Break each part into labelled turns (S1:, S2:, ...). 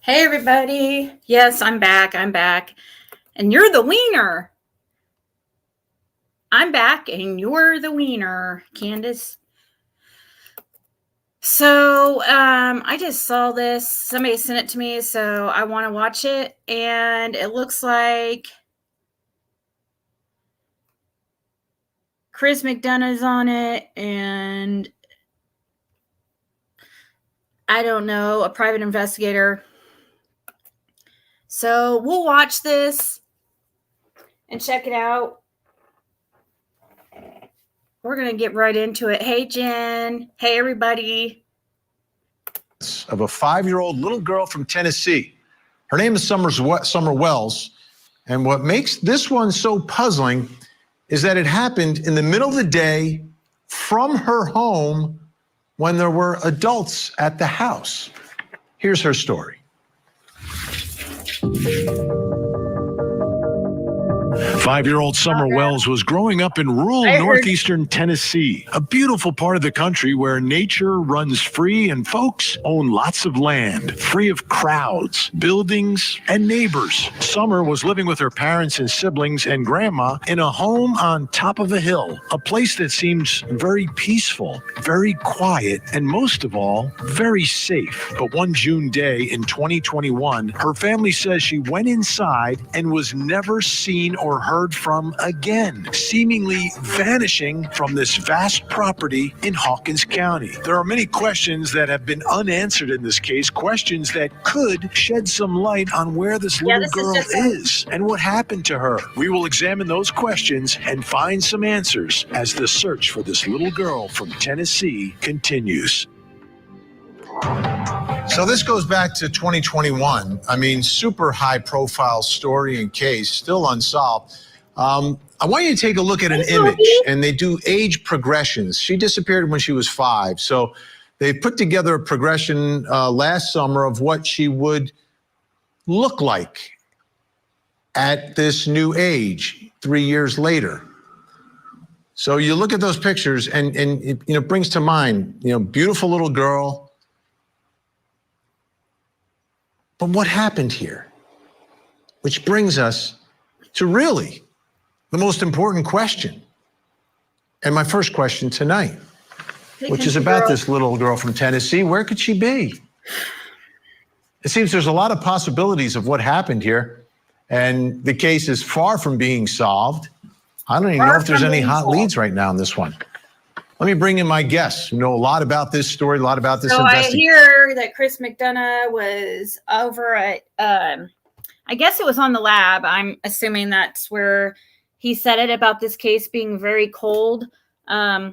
S1: Hey, everybody. Yes, I'm back. I'm back. And you're the wiener. I'm back and you're the wiener, Candace. So I just saw this. Somebody sent it to me, so I want to watch it. And it looks like Chris McDonough's on it, and I don't know, a private investigator. So we'll watch this and check it out. We're going to get right into it. Hey, Jen. Hey, everybody.
S2: Of a 5-year-old little girl from Tennessee. Her name is Summer Wells. And what makes this one so puzzling is that it happened in the middle of the day from her home when there were adults at the house. Here's her story. 5-year-old Summer Wells was growing up in rural northeastern Tennessee, a beautiful part of the country where nature runs free and folks own lots of land, free of crowds, buildings, and neighbors. Summer was living with her parents and siblings and grandma in a home on top of a hill, a place that seems very peaceful, very quiet, and most of all, very safe. But one June day in 2021, her family says she went inside and was never seen or heard from again, seemingly vanishing from this vast property in Hawkins County. There are many questions that have been unanswered in this case, questions that could shed some light on where this little girl is and what happened to her. We will examine those questions and find some answers as the search for this little girl from Tennessee continues. So this goes back to 2021. I mean, super high profile story and case, still unsolved. I want you to take a look at an image, and they do age progressions. She disappeared when she was 5. So they put together a progression last summer of what she would look like at this new age 3 years later. So you look at those pictures and it brings to mind, beautiful little girl. But what happened here? Which brings us to really the most important question. And my first question tonight, which is about this little girl from Tennessee. Where could she be? It seems there's a lot of possibilities of what happened here, and the case is far from being solved. I don't even know if there's any hot leads right now in this one. Let me bring in my guests who know a lot about this story, a lot about this investigation.
S1: I hear that Chris McDonough was over at, I guess it was on the lab. I'm assuming that's where he said it about this case being very cold. I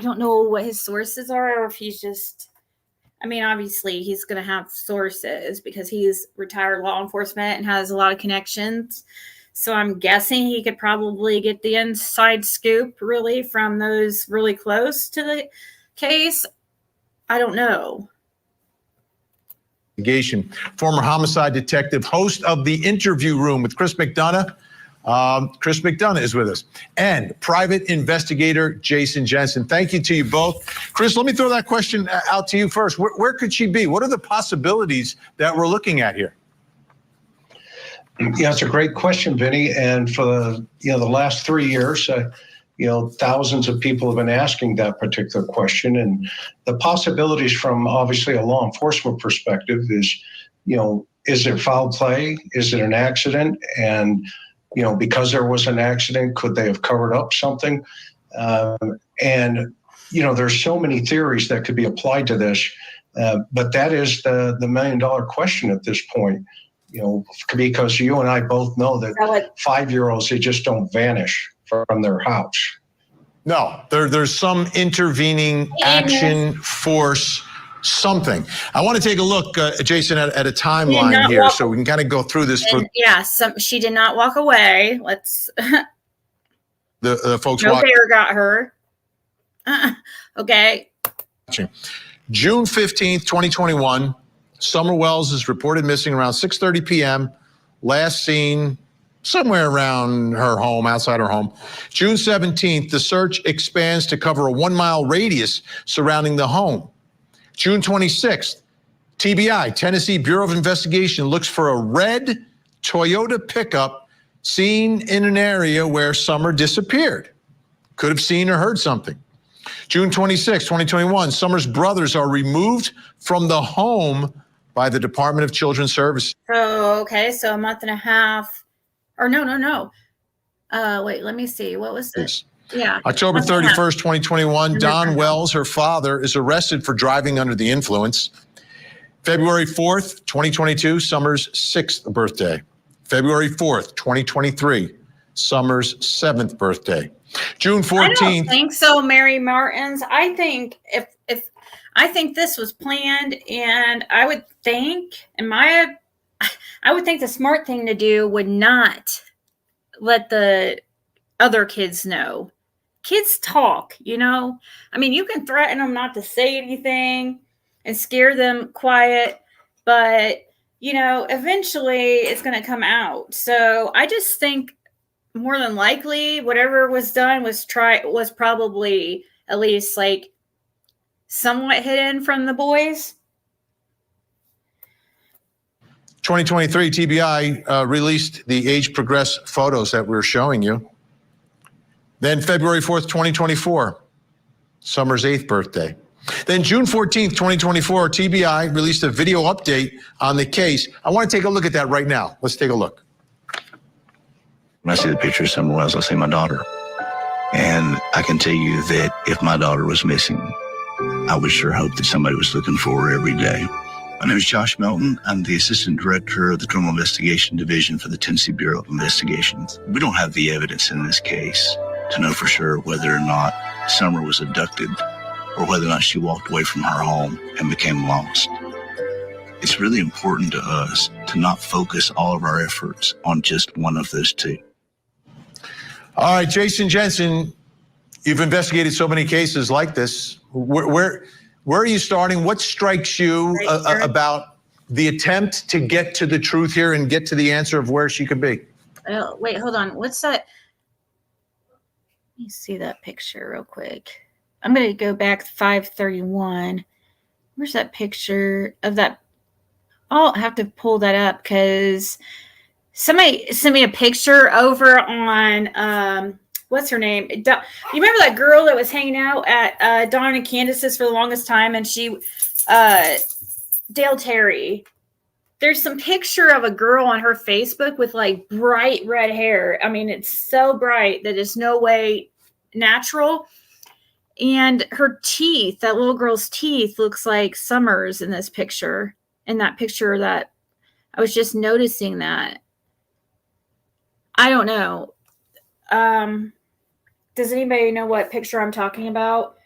S1: don't know what his sources are, or if he's just, obviously he's going to have sources because he's retired law enforcement and has a lot of connections. So I'm guessing he could probably get the inside scoop really from those really close to the case. I don't know.
S2: Former homicide detective, host of The Interview Room with Chris McDonough. Chris McDonough is with us. And private investigator Jason Jensen. Thank you to you both. Chris, let me throw that question out to you first. Where could she be? What are the possibilities that we're looking at here?
S3: Yeah, it's a great question, Vinnie. And for the last 3 years, thousands of people have been asking that particular question. And the possibilities from obviously a law enforcement perspective is it foul play? Is it an accident? And, because there was an accident, could they have covered up something? There's so many theories that could be applied to this. But that is the $1 million question at this point. Because you and I both know that 5-year-olds, they just don't vanish from their house.
S2: No, there's some intervening action, force, something. I want to take a look, Jason, at a timeline here so we can kind of go through this.
S1: She did not walk away. Let's.
S2: The folks
S1: no bear got her. Okay.
S2: June 15th, 2021. Summer Wells is reported missing around 6:30 p.m. Last seen somewhere around her home, outside her home. June 17th, the search expands to cover a 1-mile radius surrounding the home. June 26th,
S4: TBI, Tennessee Bureau of Investigation, looks for a red Toyota pickup seen in an area where Summer disappeared. Could have seen or heard something. June 26, 2021, Summer's brothers are removed from the home by the Department of Children's Services.
S1: So, okay, so a month and a half, or no. Wait, let me see. What was this? Yeah.
S4: October 31st, 2021, Don Wells, her father, is arrested for driving under the influence. February 4th, 2022, Summer's 6th birthday. February 4th, 2023, Summer's 7th birthday. June 14th.
S1: I don't think so, Mary Martins. I think if I think this was planned, and I would think the smart thing to do would not let the other kids know. Kids talk, you know. I mean, you can threaten them not to say anything and scare them quiet, but you know, eventually it's going to come out. So I just think more than likely whatever was done was probably at least like somewhat hidden from the boys.
S4: 2023 TBI released the age progressed photos that we're showing you. Then February 4th, 2024, Summer's 8th birthday. Then June 14th, 2024, TBI released a video update on the case. I want to take a look at that right now. Let's take a look.
S5: When I see the picture of Summer Wells, I see my daughter. And I can tell you that if my daughter was missing, I would sure hope that somebody was looking for her every day. My name is Josh Melton. I'm the Assistant Director of the Criminal Investigation Division for the Tennessee Bureau of Investigations. We don't have the evidence in this case to know for sure whether or not Summer was abducted or whether or not she walked away from her home and became lost. It's really important to us to not focus all of our efforts on just one of those two.
S4: All right, Jason Jensen, you've investigated so many cases like this. Where are you starting? What strikes you about the attempt to get to the truth here and get to the answer of where she could be?
S1: Oh, wait, hold on. What's that? Let me see that picture real quick. I'm going to go back 531. Where's that picture of that? I'll have to pull that up because somebody sent me a picture over on, what's her name? You remember that girl that was hanging out at Dawn and Candace's for the longest time? And she, Dale Terry. There's some picture of a girl on her Facebook with like bright red hair. I mean, it's so bright that it's no way natural. And her teeth, that little girl's teeth, looks like Summer's in this picture. In that picture that I was just noticing that. I don't know. Does anybody know what picture I'm talking about?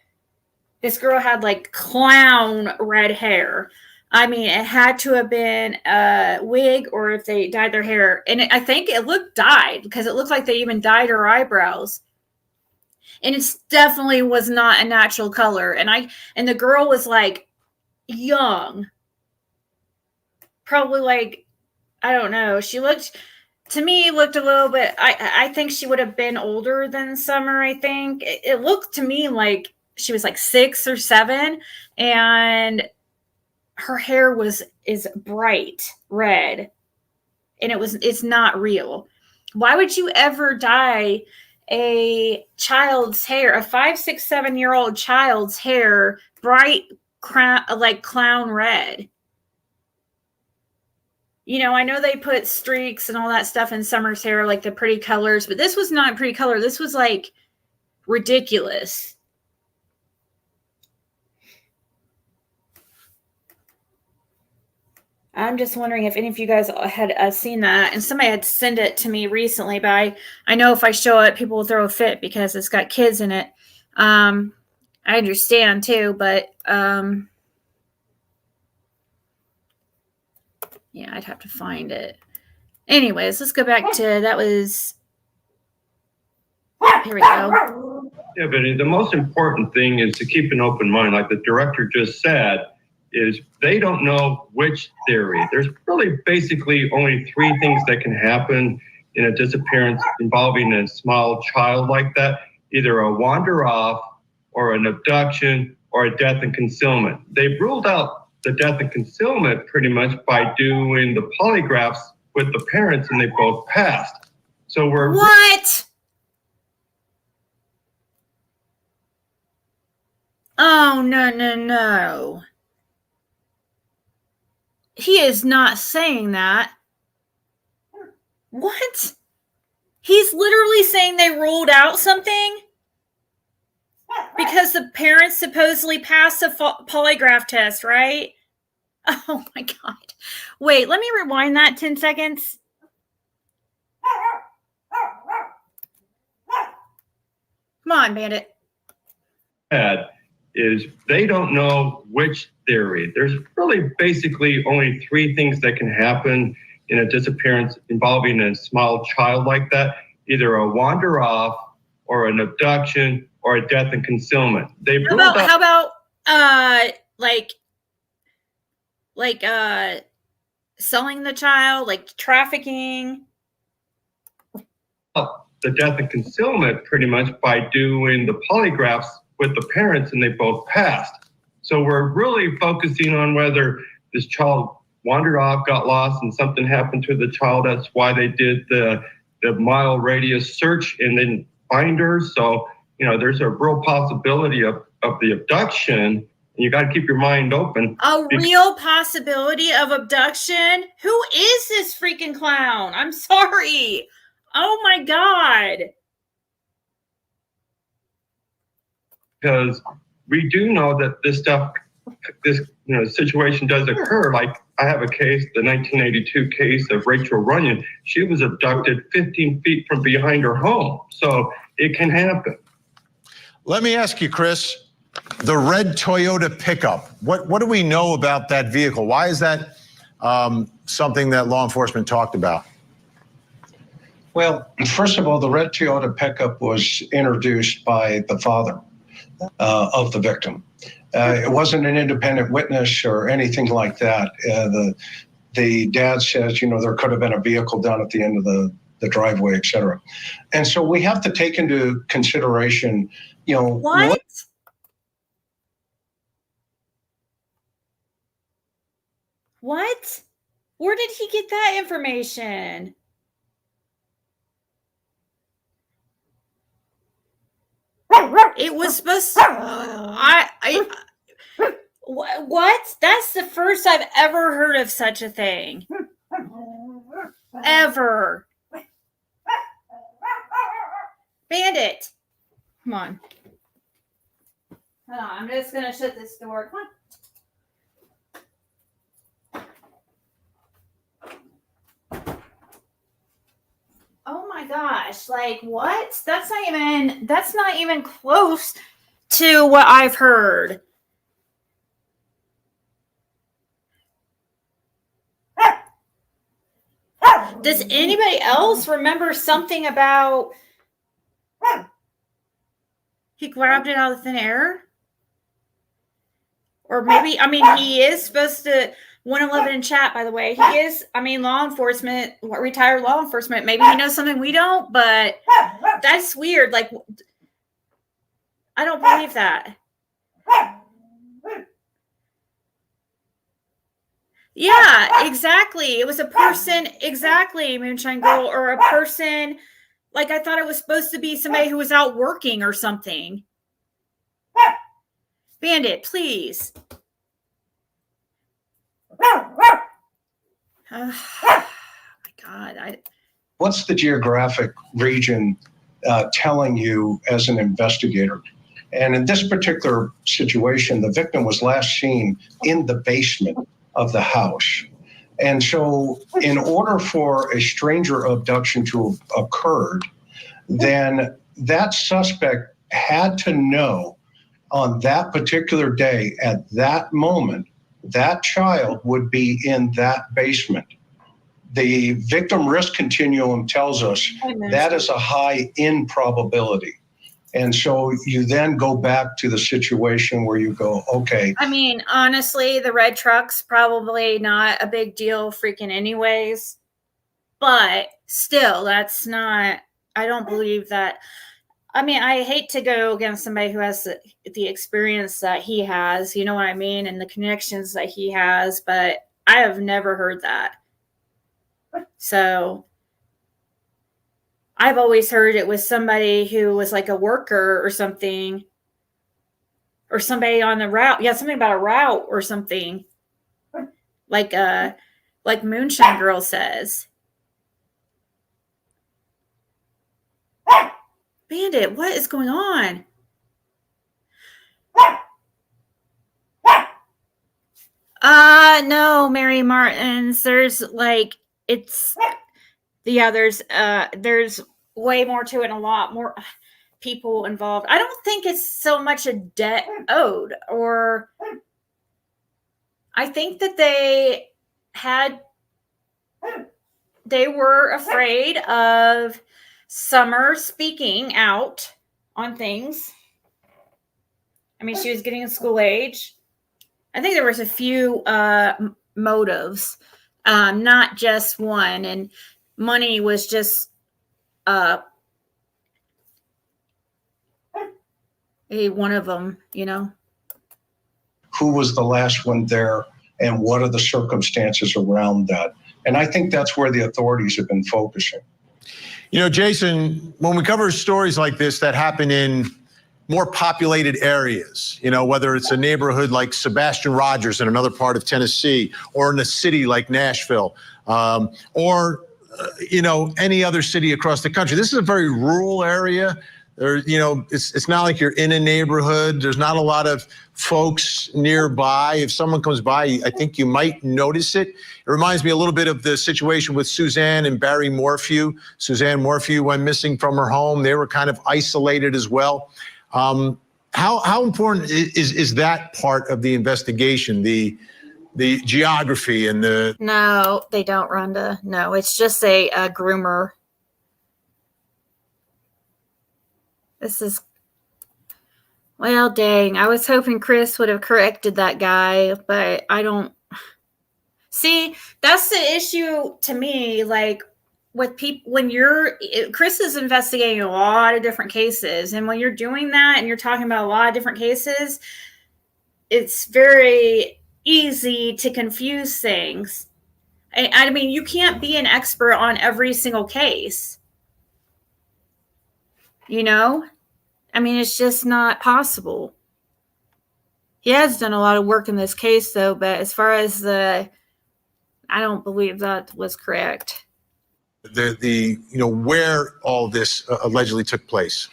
S1: This girl had like clown red hair. I mean, it had to have been a wig or if they dyed their hair. And I think it looked dyed because it looked like they even dyed her eyebrows. And it definitely was not a natural color. And the girl was like young. Probably like, I don't know. She looked a little bit, I think she would have been older than Summer, I think. It looked to me like she was like 6 or 7. And her hair is bright red. And it's not real. Why would you ever dye a child's hair, a 5, 6, 7-year-old child's hair, bright like clown red? You know, I know they put streaks and all that stuff in Summer's hair, like the pretty colors, but this was not a pretty color. This was like ridiculous. I'm just wondering if any of you guys had seen that, and somebody had sent it to me recently, but I know if I show it, people will throw a fit because it's got kids in it. I understand too, but yeah, I'd have to find it. Anyways, let's go back to that was. Here we go.
S6: Yeah, but the most important thing is to keep an open mind, like the director just said. Is they don't know which theory. There's really basically only 3 things that can happen in a disappearance involving a small child like that. Either a wander off or an abduction or a death and concealment. They've ruled out the death and concealment pretty much by doing the polygraphs with the parents, and they both passed. So we're
S1: What? Oh, no, no, no. He is not saying that. What? He's literally saying they ruled out something because the parents supposedly passed a polygraph test, right? Oh my God. Wait, let me rewind that 10 seconds. Come on, Bandit.
S6: Is they don't know which theory. There's really basically only three things that can happen in a disappearance involving a small child like that: either a wander off, or an abduction, or a death and concealment.
S1: How about selling the child, like trafficking?
S6: The death and concealment pretty much by doing the polygraphs with the parents, and they both passed. So we're really focusing on whether this child wandered off, got lost, and something happened to the child. That's why they did the mile radius search and then find her. So, there's a real possibility of the abduction, and you got to keep your mind open.
S1: A real possibility of abduction? Who is this freaking clown? I'm sorry. Oh my God.
S6: Because we do know that this situation does occur. Like, I have a case, the 1982 case of Rachel Runyon. She was abducted 15 feet from behind her home. So it can happen.
S4: Let me ask you, Chris, the red Toyota pickup, what do we know about that vehicle? Why is that something that law enforcement talked about?
S3: Well, first of all, the red Toyota pickup was introduced by the father of the victim. It wasn't an independent witness or anything like that. The dad says, there could have been a vehicle down at the end of the driveway, et cetera. And so we have to take into consideration,
S1: What? What? Where did he get that information? It was supposed to. What? That's the first I've ever heard of such a thing. Ever. Bandit. Come on. Hold on. I'm just going to shut this door. Come on. Oh my gosh, like what? That's not even close to what I've heard. Does anybody else remember something about he grabbed it out of thin air? Or maybe, he is supposed to 111 in chat, by the way. He is, law enforcement, retired law enforcement. Maybe he knows something we don't, but that's weird. Like, I don't believe that. Yeah, exactly. It was a person, exactly, Moonshine Girl, or a person, like I thought it was supposed to be somebody who was out working or something. Bandit, please. Oh my God.
S3: What's the geographic region telling you as an investigator? And in this particular situation, the victim was last seen in the basement of the house. And so in order for a stranger abduction to have occurred, then that suspect had to know on that particular day, at that moment, that child would be in that basement. The victim risk continuum tells us that is a high improbability. And so you then go back to the situation where you go, okay.
S1: Honestly, the red truck's probably not a big deal freaking anyways. But still, that's not, I don't believe that. I mean, I hate to go against somebody who has the experience that he has, you know what I mean, and the connections that he has, but I have never heard that. So I've always heard it was somebody who was like a worker or something, or somebody on the route. Yeah, something about a route or something. Like Moonshine Girl says. Bandit, what is going on? No, Mary Martins. There's like there's way more to it and a lot more people involved. I don't think it's so much a debt owed, or I think that they were afraid of Summer speaking out on things. I mean, she was getting in school age. I think there was a few motives, not just one, and money was just one of them, you know.
S3: Who was the last one there, and what are the circumstances around that? And I think that's where the authorities have been focusing.
S4: You know, Jason, when we cover stories like this that happen in more populated areas, you know, whether it's a neighborhood like Sebastian Rogers in another part of Tennessee, or in a city like Nashville, or you know, any other city across the country. This is a very rural area. There, you know, it's not like you're in a neighborhood. There's not a lot of folks nearby. If someone comes by, I think you might notice it. It reminds me a little bit of the situation with Suzanne and Barry Morphew. Suzanne Morphew went missing from her home. They were kind of isolated as well. How important is that part of the investigation? The geography and the...
S1: No, they don't, Rhonda. No, it's just a groomer. This is, well, dang. I was hoping Chris would have corrected that guy, but I don't. See, that's the issue to me. Like with people, Chris is investigating a lot of different cases. And when you're doing that and you're talking about a lot of different cases, it's very easy to confuse things. I mean, you can't be an expert on every single case. You know? I mean, it's just not possible. He has done a lot of work in this case, though, but as far as I don't believe that was correct.
S4: You know, where all this allegedly took place.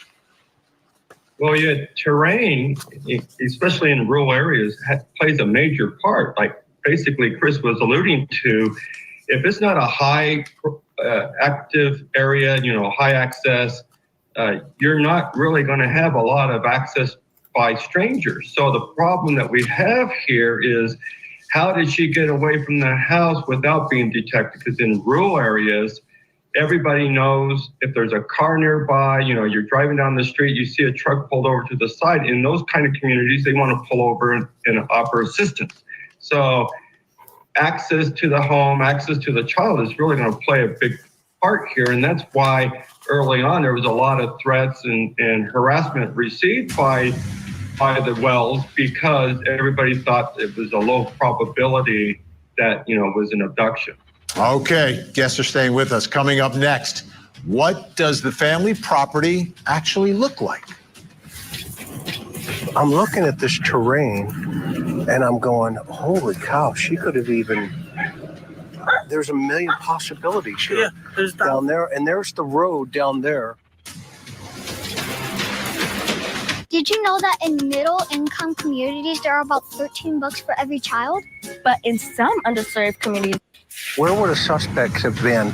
S6: Well, yeah, terrain, especially in rural areas, plays a major part. Like basically Chris was alluding to, if it's not a high active area, you know, high access, you're not really going to have a lot of access by strangers. So the problem that we have here is, how did she get away from the house without being detected? Because in rural areas, everybody knows if there's a car nearby, you know, you're driving down the street, you see a truck pulled over to the side. In those kind of communities, they want to pull over and offer assistance. So access to the home, access to the child is really going to play a big part here. And that's why early on there was a lot of threats and harassment received by the Wells, because everybody thought it was a low probability that, you know, was an abduction.
S4: Okay, guests are staying with us. Coming up next, what does the family property actually look like?
S3: I'm looking at this terrain and I'm going, holy cow, she could have even, there's a million possibilities here. Yeah, there's down there, and there's the road down there.
S7: Did you know that in middle-income communities, there are about $13 for every child?
S8: But in some underserved communities.
S3: Where would the suspects have been,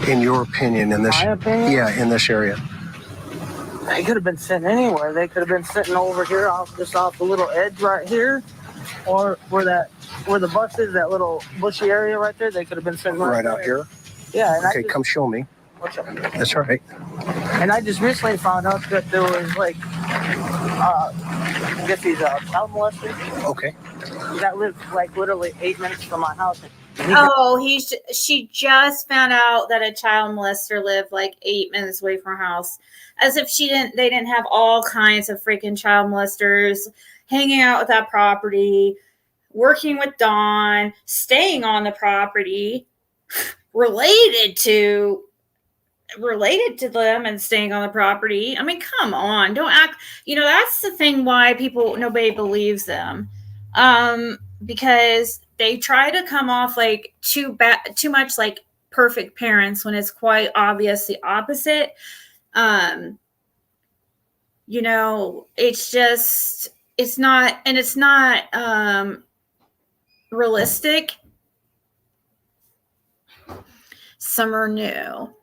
S3: in your opinion, in this?
S9: My opinion?
S3: Yeah, in this area.
S9: They could have been sitting anywhere. They could have been sitting over here, off the little edge right here, or where the bus is, that little bushy area right there. They could have been sitting right
S3: out here.
S9: Yeah. And
S3: okay, come show me.
S9: What's up?
S3: That's all right.
S9: And I just recently found out that there was I guess he's a child molester.
S3: Okay.
S9: That lived like literally 8 minutes from my house.
S1: Oh, she just found out that a child molester lived like 8 minutes away from her house. As if they didn't have all kinds of freaking child molesters hanging out with that property, working with Dawn, staying on the property, related to them and staying on the property. I mean, come on, don't act. That's the thing why nobody believes them, because they try to come off like too much like perfect parents when it's quite obvious the opposite. It's not realistic. Summer new.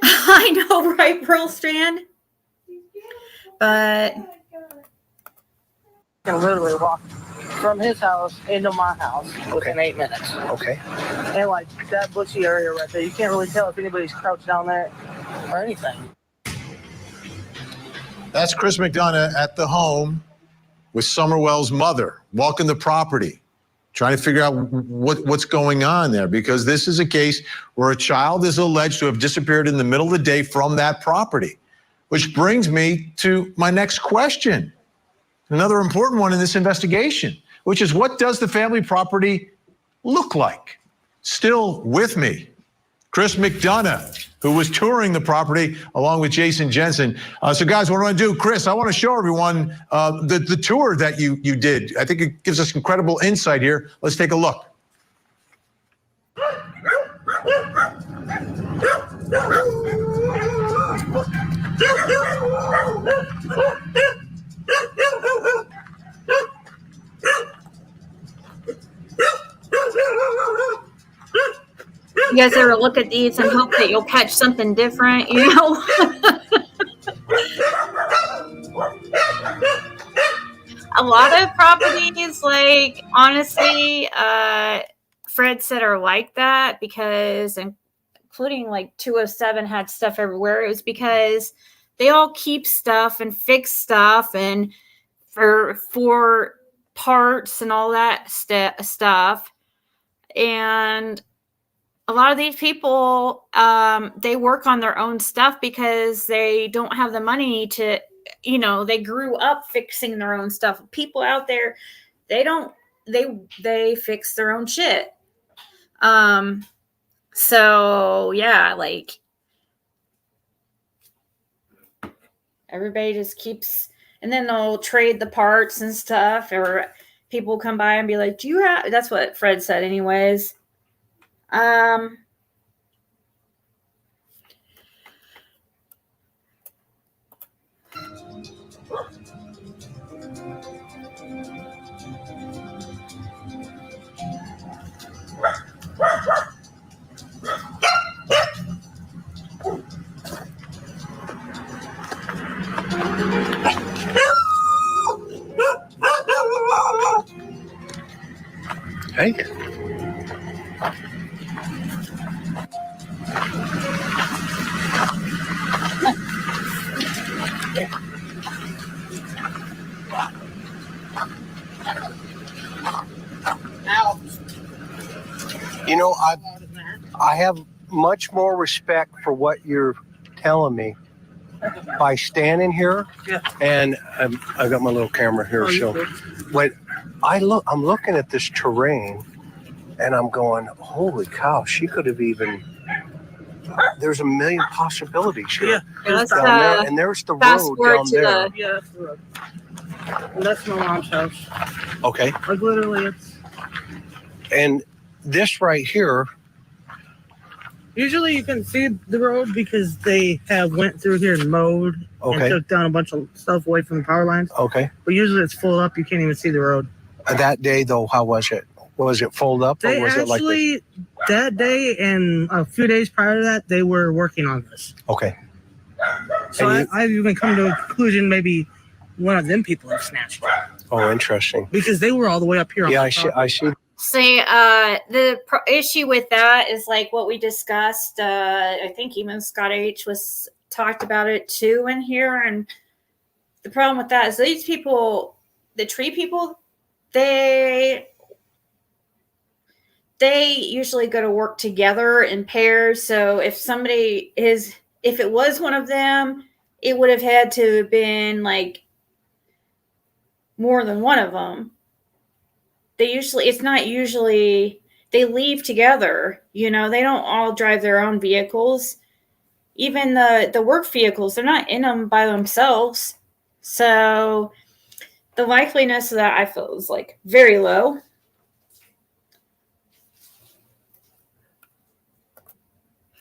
S1: I know, right, Pearl Strand? But
S9: can literally walk from his house into my house within 8 minutes.
S10: Okay.
S9: And like that bushy area right there, you can't really tell if anybody's crouched down there or anything.
S4: That's Chris McDonough at the home with Summerwell's mother, walking the property, trying to figure out what's going on there, because this is a case where a child is alleged to have disappeared in the middle of the day from that property, which brings me to my next question, another important one in this investigation, which is, what does the family property look like? Still with me, Chris McDonough, who was touring the property along with Jason Jensen. So guys, what I want to do, Chris, I want to show everyone the tour that you did. I think it gives us incredible insight here. Let's take a look.
S1: you guys ever look at these and hope that you'll catch something different, A lot of properties, like, honestly, Fred said are like that, because including like 207 had stuff everywhere. It was because they all keep stuff and fix stuff and for parts and all that stuff. And a lot of these people, they work on their own stuff because they don't have the money to, they grew up fixing their own stuff. People out there, they fix their own shit. So yeah, like, everybody just keeps, and then they'll trade the parts and stuff, or people come by and be like, do you have, that's what Fred said anyways.
S10: Hey. You know, I have much more respect for what you're telling me by standing here.
S9: Yeah.
S10: And I got my little camera here. So when I'm looking at this terrain and I'm going, holy cow, she could have even, there's a million possibilities here.
S9: Yeah.
S10: Down there, and there's the road down there.
S9: Yeah, that's the road. And that's my mom's house.
S10: Okay.
S9: Like, literally, it's...
S10: And this right here.
S9: Usually you can see the road because they have went through here and mowed and took down a bunch of stuff away from the power lines.
S10: Okay.
S9: But usually it's full up. You can't even see the road.
S10: That day, though, how was it? Was it full up?
S9: They
S10: or was
S9: actually,
S10: it like
S9: that day and a few days prior to that, they were working on this.
S10: Okay.
S9: So I've even come to a conclusion maybe one of them people have snatched it.
S10: Oh, interesting.
S9: Because they were all the way up here.
S10: Yeah, I see.
S1: See, the issue with that is like what we discussed. I think even Scott H was talked about it too in here. And the problem with that is these people, the tree people, they they usually go to work together in pairs. So if it was one of them, it would have had to have been like more than one of them. It's not usually, they leave together, they don't all drive their own vehicles. Even the work vehicles, they're not in them by themselves. So the likeliness of that, I feel, is like very low.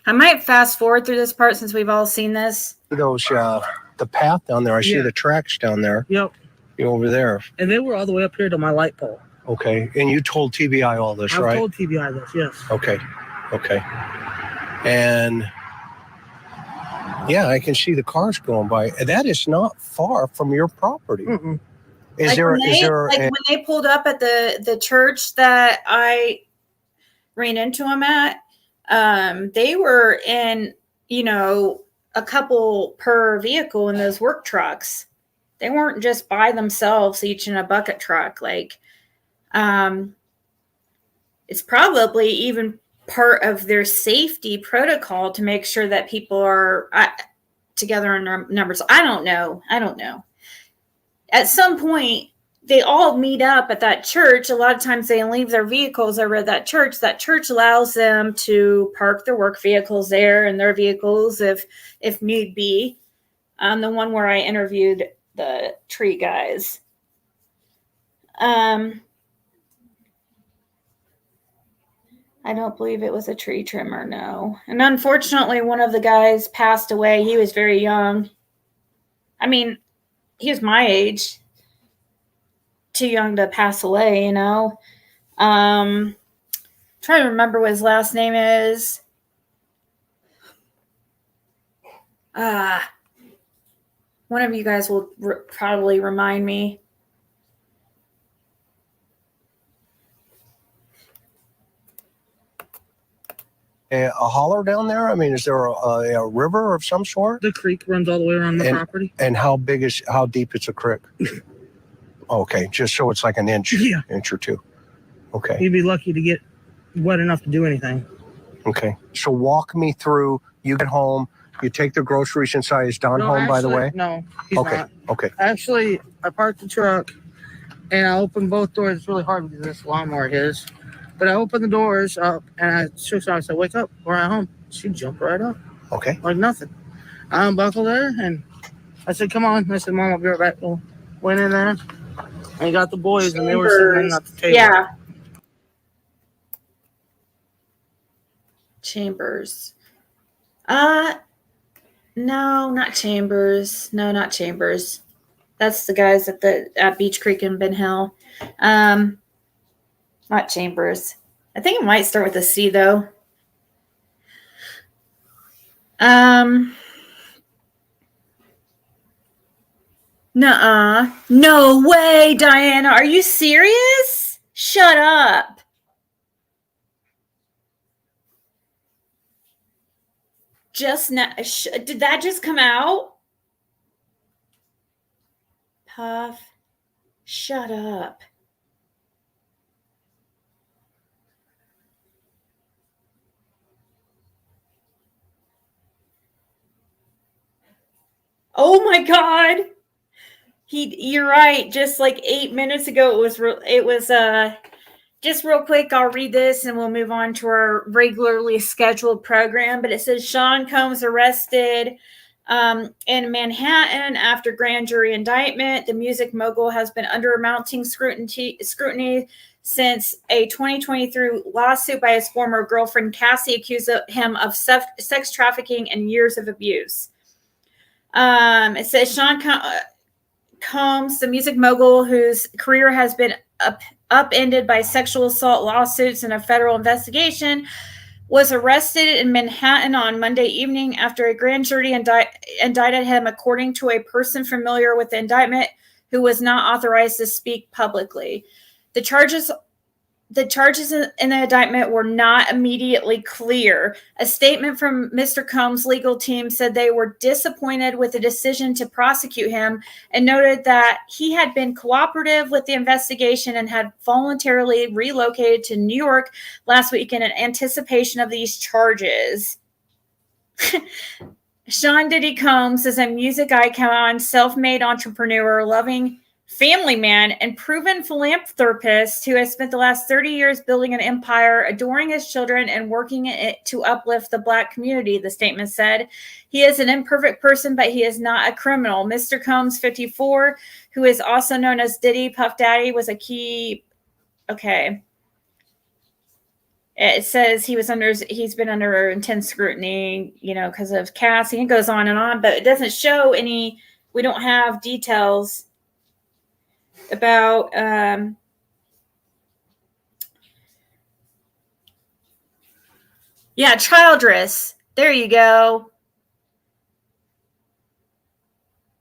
S1: I might fast forward through this part since we've all seen this.
S10: Those, the path down there, I see the tracks down there.
S9: Yep.
S10: You're over there.
S9: And they were all the way up here to my light pole.
S10: Okay. And you told TBI all this, right?
S9: I told TBI this, yes.
S10: Okay. And yeah, I can see the cars going by. That is not far from your property.
S9: Mm-mm.
S1: When they pulled up at the church that I ran into them at, they were in, a couple per vehicle in those work trucks. They weren't just by themselves, each in a bucket truck. Like, it's probably even part of their safety protocol to make sure that people are together in numbers. I don't know. At some point, they all meet up at that church. A lot of times they leave their vehicles over at that church. That church allows them to park their work vehicles there and their vehicles if need be. The one where I interviewed the tree guys. I don't believe it was a tree trimmer, no. And unfortunately, one of the guys passed away. He was very young. I mean, he was my age. Too young to pass away, trying to remember what his last name is. One of you guys will probably remind me.
S10: A holler down there? I mean, is there a river of some sort?
S9: The creek runs all the way around the property.
S10: And how deep is a creek? Okay, just so it's like an inch or two. Okay.
S9: You'd be lucky to get wet enough to do anything.
S10: Okay. So walk me through. You get home. You take the groceries inside. Is Don home, by the way?
S9: No, he's not.
S10: Okay.
S9: Actually, I parked the truck and I opened both doors. It's really hard because this lawnmower is. But I opened the doors up and I shook her. I said, "Wake up, we're at home." She jumped right up.
S10: Okay.
S9: Like nothing. I unbuckled her and I said, "Come on." I said, "Mom, I'll be right back." Well, went in there and got the boys and they were sitting at the table.
S1: Yeah. Chambers. No, not Chambers. No, not Chambers. That's the guys at Beach Creek in Ben Hill. Not Chambers. I think it might start with a C though. Nuh-uh. No way, Diana. Are you serious? Shut up. Just now. Did that just come out? Puff. Shut up. Oh my God. You're right. Just like 8 minutes ago, it was just real quick. I'll read this and we'll move on to our regularly scheduled program. But it says Sean Combs arrested in Manhattan after grand jury indictment. The music mogul has been under mounting scrutiny since a 2023 lawsuit by his former girlfriend Cassie accused him of sex trafficking and years of abuse. It says Sean Combs, the music mogul whose career has been upended by sexual assault lawsuits and a federal investigation, was arrested in Manhattan on Monday evening after a grand jury indicted him, according to a person familiar with the indictment who was not authorized to speak publicly. The charges the charges in the indictment were not immediately clear. A statement from Mr. Combs' legal team said they were disappointed with the decision to prosecute him and noted that he had been cooperative with the investigation and had voluntarily relocated to New York last week in anticipation of these charges. Sean Diddy Combs is a music icon, self-made entrepreneur, loving family man, and proven philanthropist who has spent the last 30 years building an empire, adoring his children, and working it to uplift the Black community, the statement said. He is an imperfect person, but he is not a criminal. Mr. Combs, 54, who is also known as Diddy Puff Daddy, was a key... Okay. It says he's been under intense scrutiny, because of Cassie. It goes on and on, but it doesn't show any... We don't have details about Childress. There you go.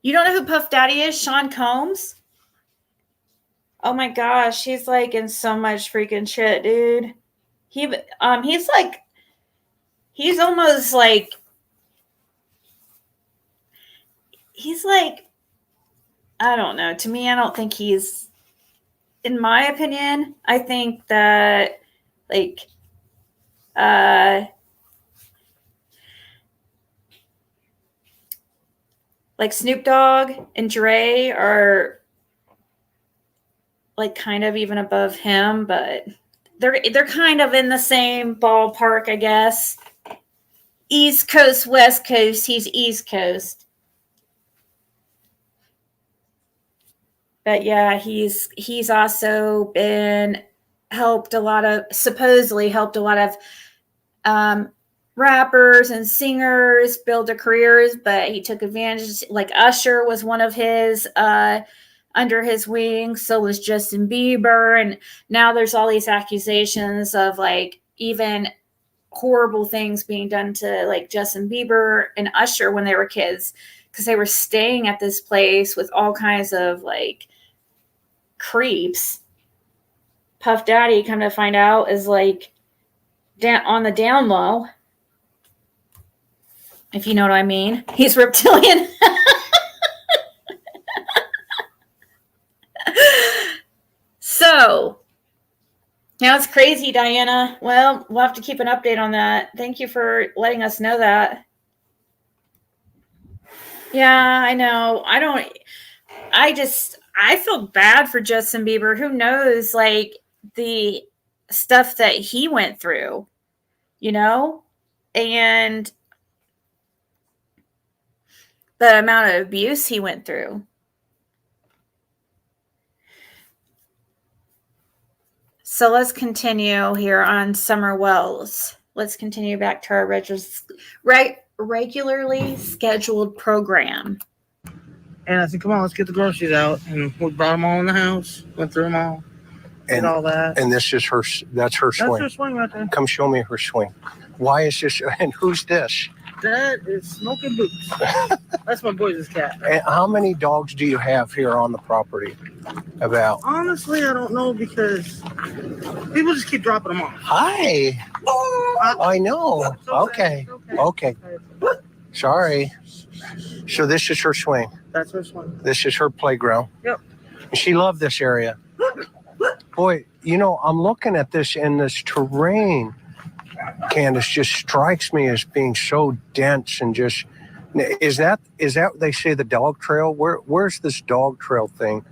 S1: You don't know who Puff Daddy is? Sean Combs? Oh my gosh, he's like in so much freaking shit, dude. He's almost like I don't know. To me, I don't think he's, in my opinion, I think that like Snoop Dogg and Dre are like kind of even above him, but they're kind of in the same ballpark, I guess. East Coast, West Coast, he's East Coast. But yeah, he's also supposedly helped a lot of rappers and singers build their careers, but he took advantage. Like Usher was one of his under his wing, so was Justin Bieber, and now there's all these accusations of like even horrible things being done to like Justin Bieber and Usher when they were kids, because they were staying at this place with all kinds of like creeps. Puff Daddy, come to find out, is like on the down low, if you know what I mean. He's reptilian. So now it's crazy, Diana. Well, we'll have to keep an update on that. Thank you for letting us know that. Yeah, I know. I feel bad for Justin Bieber. Who knows, like, the stuff that he went through, and the amount of abuse he went through. So let's continue here on Summer Wells. Let's continue back to our regularly scheduled program.
S9: And I said, come on, let's get the groceries out. And we brought them all in the house, went through them all, and all that.
S10: And this is that's her swing.
S9: That's her swing right there.
S10: Come show me her swing. Why is this, and who's this?
S9: That is Smoking Boots. That's my boy's cat.
S10: And how many dogs do you have here on the property? About?
S9: Honestly, I don't know, because people just keep dropping them off.
S10: Hi. I know. Okay. Sorry. So this is her swing.
S9: That's her swing.
S10: This is her playground.
S9: Yep.
S10: She loved this area. Boy, I'm looking at this, and this terrain, Candace, just strikes me as being so dense and just. Is that they say the dog trail? Where's this dog trail thing?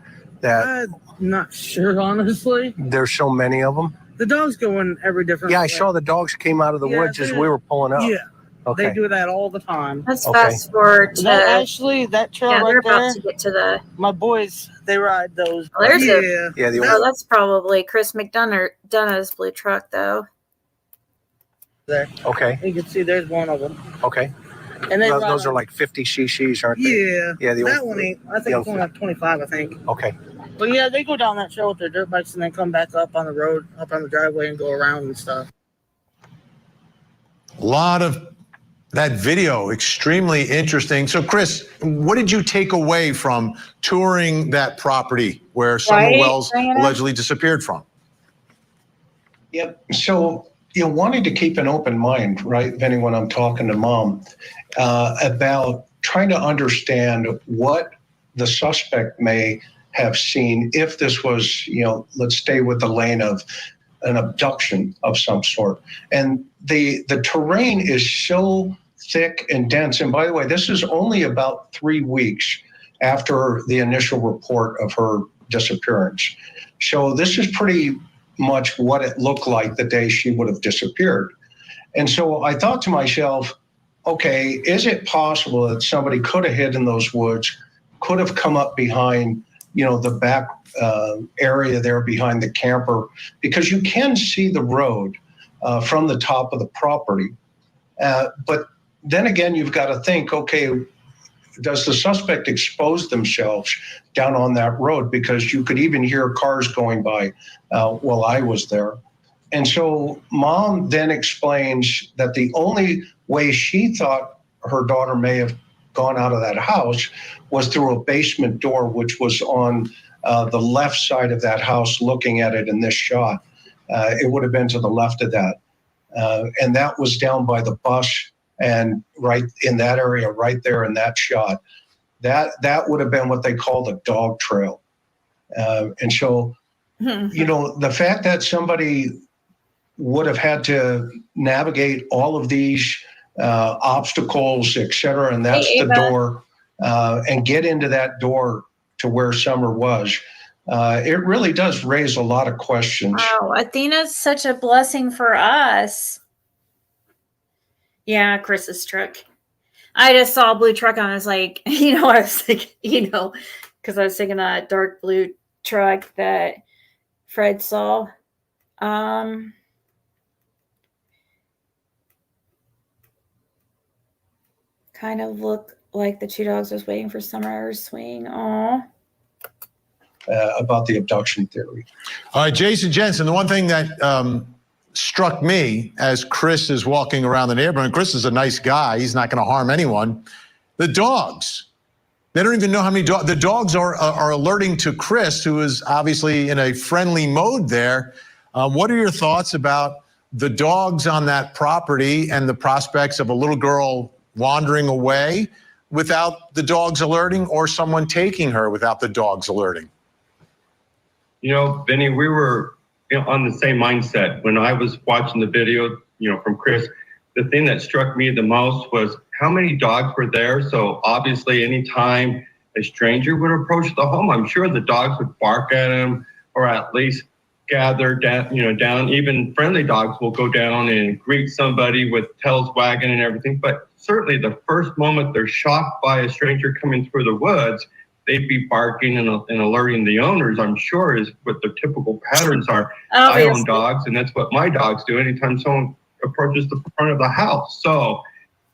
S9: I'm not sure, honestly.
S10: There's so many of them.
S9: The dogs go in every different.
S10: Yeah,
S9: way.
S10: I saw the dogs came out of the woods as we were pulling up.
S9: Yeah.
S10: Okay.
S9: They do that all the time.
S1: Let's fast forward to
S9: that trail right
S1: they're
S9: there.
S1: about to get to the.
S9: My boys, they ride those.
S1: Oh, there's that's probably Chris McDonough's blue truck, though.
S9: There.
S10: Okay.
S9: You can see there's one of them.
S10: Okay.
S9: And
S10: those are like 50 cc's, aren't they?
S9: Yeah.
S10: Yeah.
S9: That one ain't. I think it's only like 25. I think.
S10: Okay.
S9: But yeah, they go down that trail with their dirt bikes and then come back up on the road, up on the driveway, and go around and stuff.
S4: A lot of that video, extremely interesting. So, Chris, what did you take away from touring that property where Summer Wells allegedly disappeared from?
S3: Yep. So, wanting to keep an open mind, right, Vinnie, when I'm talking to Mom, about trying to understand what the suspect may have seen if this was, let's stay with the lane of an abduction of some sort. And the terrain is so thick and dense. And by the way, this is only about 3 weeks after the initial report of her disappearance. So this is pretty much what it looked like the day she would have disappeared. And so I thought to myself, okay, is it possible that somebody could have hid in those woods, could have come up behind, the back area there behind the camper, because you can see the road from the top of the property. But then again, you've got to think, okay, does the suspect expose themselves down on that road? Because you could even hear cars going by while I was there. And so Mom then explains that the only way she thought her daughter may have gone out of that house was through a basement door, which was on the left side of that house, looking at it in this shot. It would have been to the left of that. And that was down by the bus and right in that area, right there in that shot. That would have been what they call the dog trail. And so, the fact that somebody would have had to navigate all of these obstacles, et cetera, and that's the door, and get into that door to where Summer was, it really does raise a lot of questions.
S1: Wow, Athena's such a blessing for us. Yeah, Chris's truck. I just saw a blue truck and I was like, I was thinking, because I was thinking that dark blue truck that Fred saw. Kind of look like the two dogs was waiting for Summer's swing. Aw.
S3: About the abduction theory.
S4: All right, Jason Jensen, the one thing that struck me as Chris is walking around the neighborhood, and Chris is a nice guy, he's not going to harm anyone, the dogs. They don't even know how many dogs. The dogs are alerting to Chris, who is obviously in a friendly mode there. What are your thoughts about the dogs on that property and the prospects of a little girl wandering away without the dogs alerting, or someone taking her without the dogs alerting?
S6: Vinnie, we were on the same mindset. When I was watching the video, from Chris, the thing that struck me the most was how many dogs were there. So obviously anytime a stranger would approach the home, I'm sure the dogs would bark at him, or at least gather down. Even friendly dogs will go down and greet somebody with tails wagging and everything. But certainly the first moment they're shocked by a stranger coming through the woods, they'd be barking and alerting the owners, I'm sure, is what their typical patterns are. Obviously. I own dogs, and that's what my dogs do anytime someone approaches the front of the house. So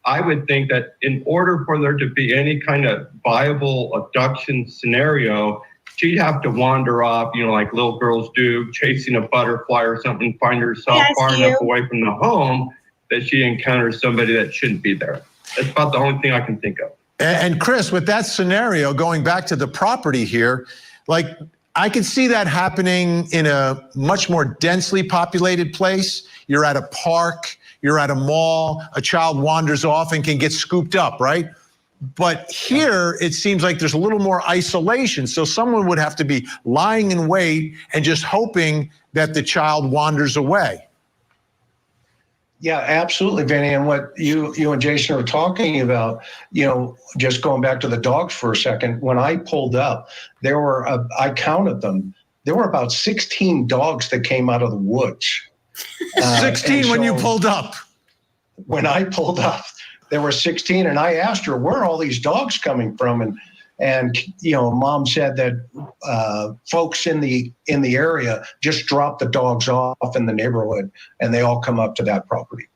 S6: I would think that in order for there to be any kind of viable abduction scenario, she'd have to wander off, like little girls do, chasing a butterfly or something, find herself far enough away from the home that she encounters somebody that shouldn't be there. That's about the only thing I can think of.
S4: And Chris, with that scenario, going back to the property here, I could see that happening in a much more densely populated place. You're at a park, you're at a mall, a child wanders off and can get scooped up, right? But here, it seems like there's a little more isolation. So someone would have to be lying in wait and just hoping that the child wanders away.
S3: Yeah, absolutely, Vinnie. And what you and Jason are talking about, just going back to the dogs for a second, when I pulled up, I counted them. There were about 16 dogs that came out of the woods.
S4: 16 when you pulled up?
S3: When I pulled up, there were 16. And I asked her, where are all these dogs coming from? And Mom said that folks in the area just drop the dogs off in the neighborhood, and they all come up to that property.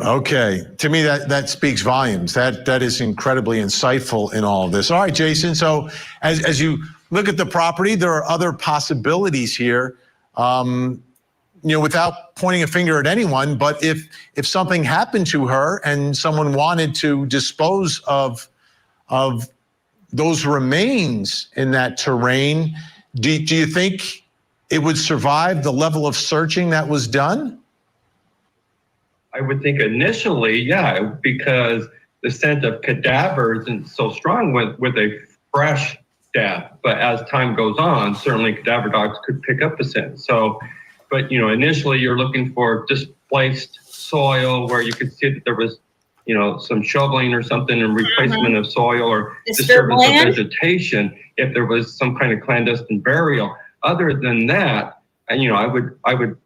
S4: Okay, to me that speaks volumes. That is incredibly insightful in all of this. All right, Jason. So as you look at the property, there are other possibilities here. Without pointing a finger at anyone, but if something happened to her and someone wanted to dispose of those remains in that terrain, do you think it would survive the level of searching that was done?
S6: I would think initially, yeah, because the scent of cadavers isn't so strong with a fresh death. But as time goes on, certainly cadaver dogs could pick up the scent. So, but initially you're looking for displaced soil where you could see that there was, some shoveling or something and replacement of soil or disturbance of vegetation if there was some kind of clandestine burial. Other than that, I would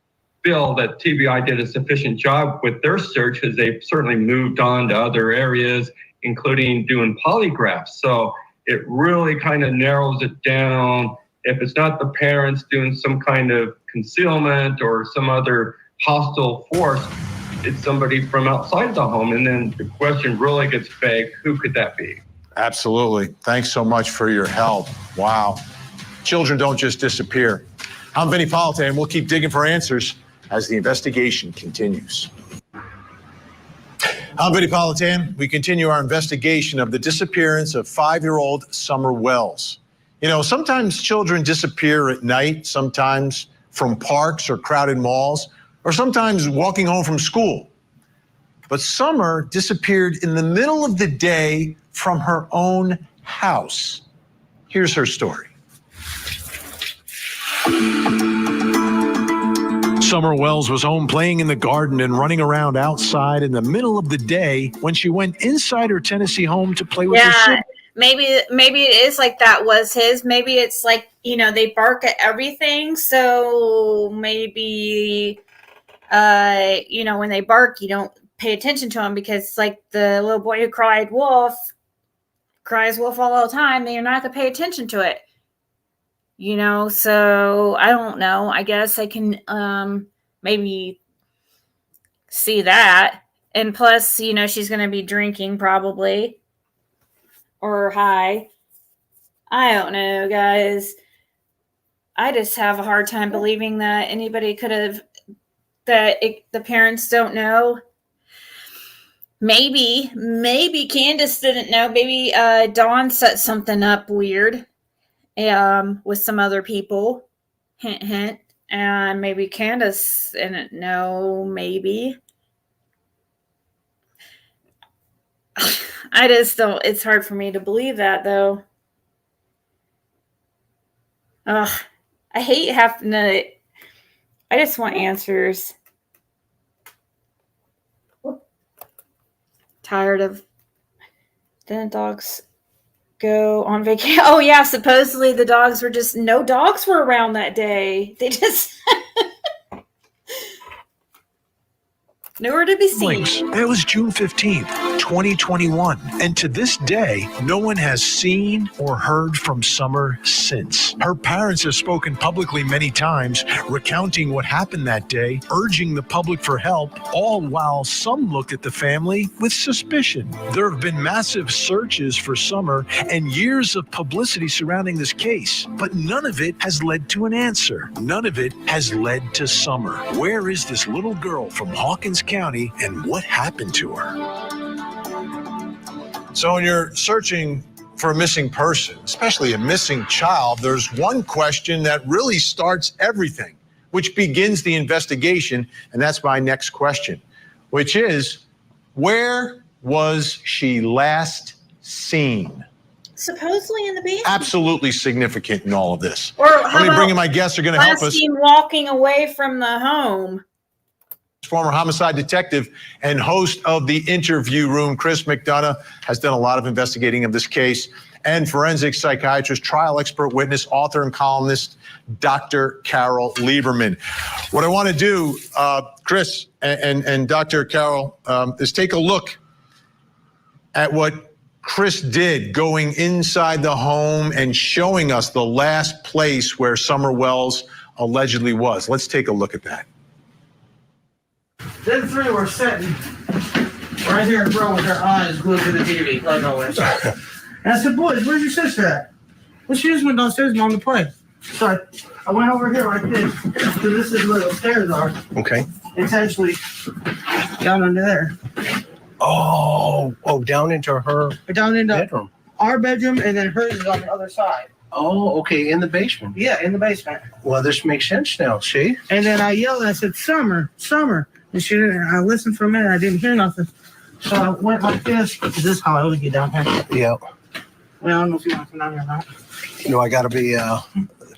S6: feel that TBI did a sufficient job with their search because they've certainly moved on to other areas, including doing polygraphs. So it really kind of narrows it down. If it's not the parents doing some kind of concealment or some other hostile force, it's somebody from outside the home. And then the question really gets vague, who could that be?
S4: Absolutely. Thanks so much for your help. Wow. Children don't just disappear. I'm Vinnie Politan, and we'll keep digging for answers as the investigation continues. I'm Vinnie Politan. We continue our investigation of the disappearance of 5-year-old Summer Wells. Sometimes children disappear at night, sometimes from parks or crowded malls, or sometimes walking home from school. But Summer disappeared in the middle of the day from her own house. Here's her story.
S2: Summer Wells was home playing in the garden and running around outside in the middle of the day when she went inside her Tennessee home to play with her siblings.
S1: Maybe it is like that was his. Maybe it's like, they bark at everything. So maybe, when they bark, you don't pay attention to them because it's like the little boy who cries wolf all the time. Then you're not going to pay attention to it. So I don't know. I guess I can maybe see that. And plus, she's going to be drinking probably or high. I don't know, guys. I just have a hard time believing that anybody could have, the parents don't know. Maybe Candace didn't know. Maybe Dawn set something up weird. With some other people, hint, hint, and maybe Candace didn't know, maybe. I just don't, it's hard for me to believe that, though. I hate having to, I just want answers. Tired of the dogs go on vacation. Oh yeah, supposedly the dogs were just, no dogs were around that day. They just nowhere to be seen.
S2: That was June 15th, 2021. And to this day, no one has seen or heard from Summer since. Her parents have spoken publicly many times, recounting what happened that day, urging the public for help, all while some looked at the family with suspicion. There have been massive searches for Summer and years of publicity surrounding this case, but none of it has led to an answer. None of it has led to Summer. Where is this little girl from Hawkins County, and what happened to her?
S4: So when you're searching for a missing person, especially a missing child, there's one question that really starts everything, which begins the investigation, and that's my next question, which is, where was she last seen?
S1: Supposedly in the basement.
S4: Absolutely significant in all of this.
S1: Or
S4: let me bring in my guests who are going to help us.
S1: Last seen walking away from the home.
S4: Former homicide detective and host of The Interview Room, Chris McDonough, has done a lot of investigating of this case, and forensic psychiatrist, trial expert witness, author, and columnist, Dr. Carol Lieberman. What I want to do, Chris and Dr. Carol, is take a look at what Chris did going inside the home and showing us the last place where Summer Wells allegedly was. Let's take a look at that.
S9: Them three were sitting right here in front with their eyes glued to the TV, like always. And I said, boys, where's your sister at? Well, she just went downstairs, Mom, to play. So I went over here like this, because this is where the stairs are.
S10: Okay.
S9: It's actually down under there.
S10: Oh, down into her
S9: Down into
S10: bedroom.
S9: our bedroom, and then hers is on the other side.
S10: Oh, okay, in the basement.
S9: Yeah, in the basement.
S10: Well, this makes sense now. See?
S9: And then I yelled. I said, "Summer, Summer," and she didn't. I listened for a minute. I didn't hear nothing. So I went like this. Is this how I would get down here?
S10: Yeah.
S9: Well, I don't know if you want to come down here or not.
S10: Do I got to be